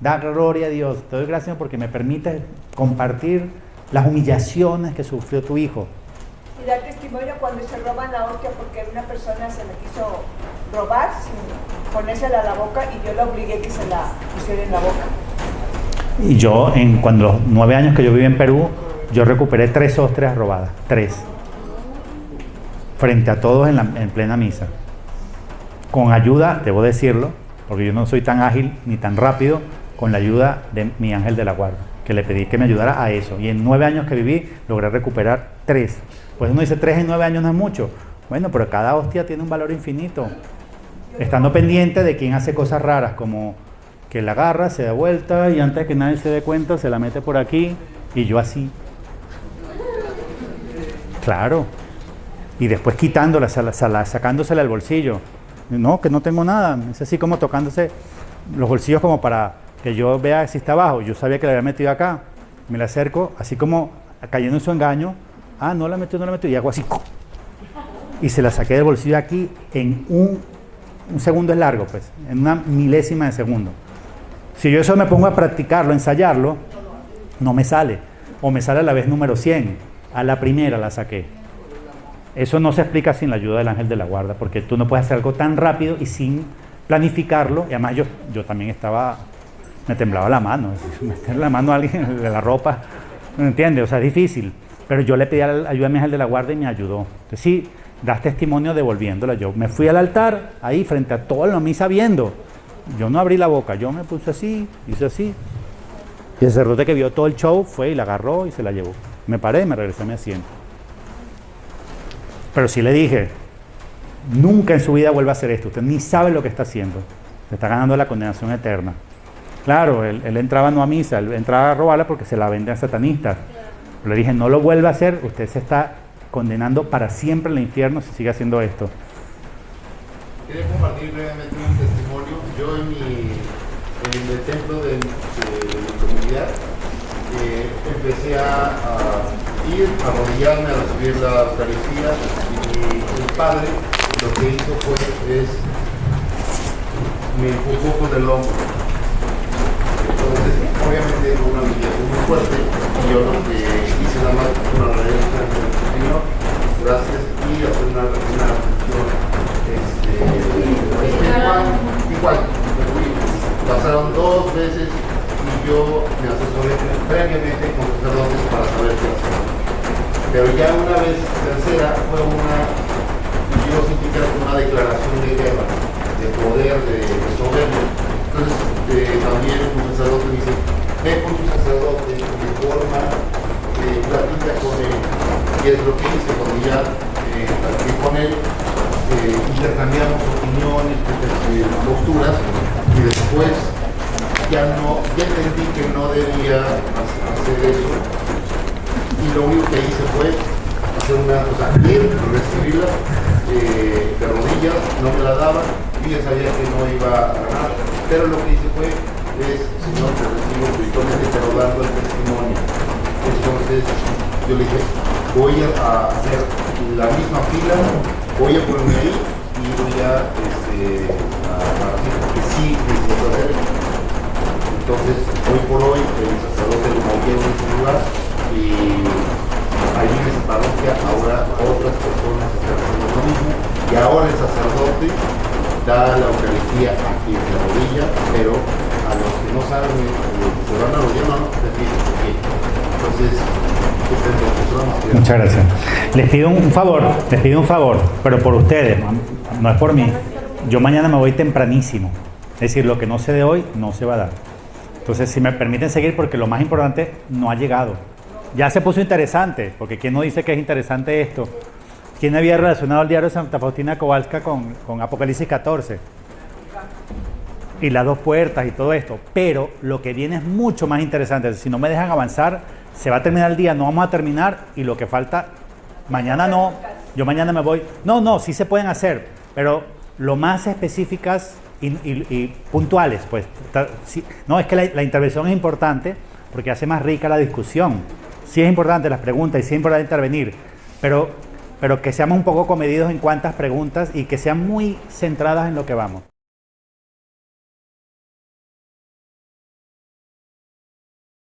da gloria a Dios. Te doy gracias porque me permites compartir las humillaciones que sufrió tu hijo. Y da testimonio cuando se roban la hostia porque una persona se la quiso robar sin ponérsela a la boca y yo la obligué que se la pusiera en la boca. Y yo, cuando los 9 años que yo viví en Perú, yo recuperé 3 hostias robadas. 3. Frente a todos en plena misa. Con ayuda, debo decirlo, porque yo no soy tan ágil ni tan rápido, con la ayuda de mi ángel de la guarda, que le pedí que me ayudara a eso. Y en 9 años que viví, logré recuperar 3. Pues uno dice, 3 en 9 años no es mucho. Bueno, pero cada hostia tiene un valor infinito. Estando pendiente de quien hace cosas raras, como que la agarra, se da vuelta y antes de que nadie se dé cuenta, se la mete por aquí y yo así. Claro. Y después quitándola, sacándosela del bolsillo. No, que no tengo nada. Es así como tocándose los bolsillos como para que yo vea si está abajo. Yo sabía que la había metido acá. Me la acerco, así como cayendo en su engaño. Ah, no la metió. Y hago así. Y se la saqué del bolsillo aquí en un segundo es largo, pues. En una milésima de segundo. Si yo eso me pongo a practicarlo, a ensayarlo, no me sale. O me sale a la vez número 100. A la primera la saqué. Eso no se explica sin la ayuda del ángel de la guarda, porque tú no puedes hacer algo tan rápido y sin planificarlo. Y además yo también me temblaba la mano, meter la mano a alguien de la ropa, ¿me entiendes? O sea, es difícil. Pero yo le pedí ayuda a mi ángel de la guarda y me ayudó. Entonces sí, das testimonio devolviéndola. Yo me fui al altar, ahí frente a toda la misa viendo. Yo no abrí la boca, yo me puse así, hice así. Y el sacerdote que vio todo el show fue y la agarró y se la llevó. Me paré y me regresé a mi asiento. Pero sí le dije, nunca en su vida vuelva a hacer esto. Usted ni sabe lo que está haciendo. Se está ganando la condenación eterna. Claro, él entraba no a misa, él entraba a robarla porque se la venden a satanistas. Pero le dije, no lo vuelva a hacer, usted se está condenando para siempre al infierno si sigue haciendo esto. Quería compartir brevemente un testimonio. Yo en el templo de mi comunidad empecé a ir, a arrodillarme, a recibir la Eucaristía, y el padre lo que hizo me empujó con el hombro. Entonces, obviamente fue una humillación muy fuerte, y yo lo que hice nada más fue una reverencia del Señor, gracias, y hacer una reflexión igual. Pasaron 2 veces y yo me asesoré previamente con los sacerdotes para saber qué hacer. Pero ya una vez tercera fue y yo sentí que era una declaración de guerra, de poder, de soberbia. Entonces también un sacerdote me dice, ve con tu sacerdote, informa, platica con él. Y es lo que hice cuando ya platiqué con él, intercambiamos opiniones, posturas, y después ya entendí que no debía hacer eso, y lo único que hice fue hacer recibirla de rodillas, no me la daba, y ya sabía que no iba a ganar, pero lo que hice fue, Señor, te recibo espiritualmente, pero dando el testimonio. Entonces yo le dije, voy a hacer la misma fila, voy a ponerme ahí y voy a decir que sí necesito hacer. Entonces, hoy por hoy, el sacerdote lo movieron en ese lugar, y ahí en esa parroquia ahora otras personas están haciendo lo mismo, y ahora el sacerdote da la Eucaristía aquí en la rodilla, pero a los que no saben se van a rodillar, no, entonces muchas gracias. Les pido un favor, pero por ustedes, no es por mí. Yo mañana me voy tempranísimo. Es decir, lo que no sé de hoy no se va a dar. Entonces, si me permiten seguir, porque lo más importante no ha llegado. Ya se puso interesante, porque ¿quién no dice que es interesante esto? ¿Quién había relacionado el diario de Santa Faustina Kowalska con Apocalipsis 14? Y las 2 puertas y todo esto. Pero lo que viene es mucho más interesante. Si no me dejan avanzar, se va a terminar el día, no vamos a terminar, y lo que falta, mañana no, yo mañana me voy. No, sí se pueden hacer, pero lo más específicas y puntuales, pues. No, es que la intervención es importante porque hace más rica la discusión. Sí es importante las preguntas y sí es importante intervenir, pero que seamos un poco comedidos en cuántas preguntas y que sean muy centradas en lo que vamos.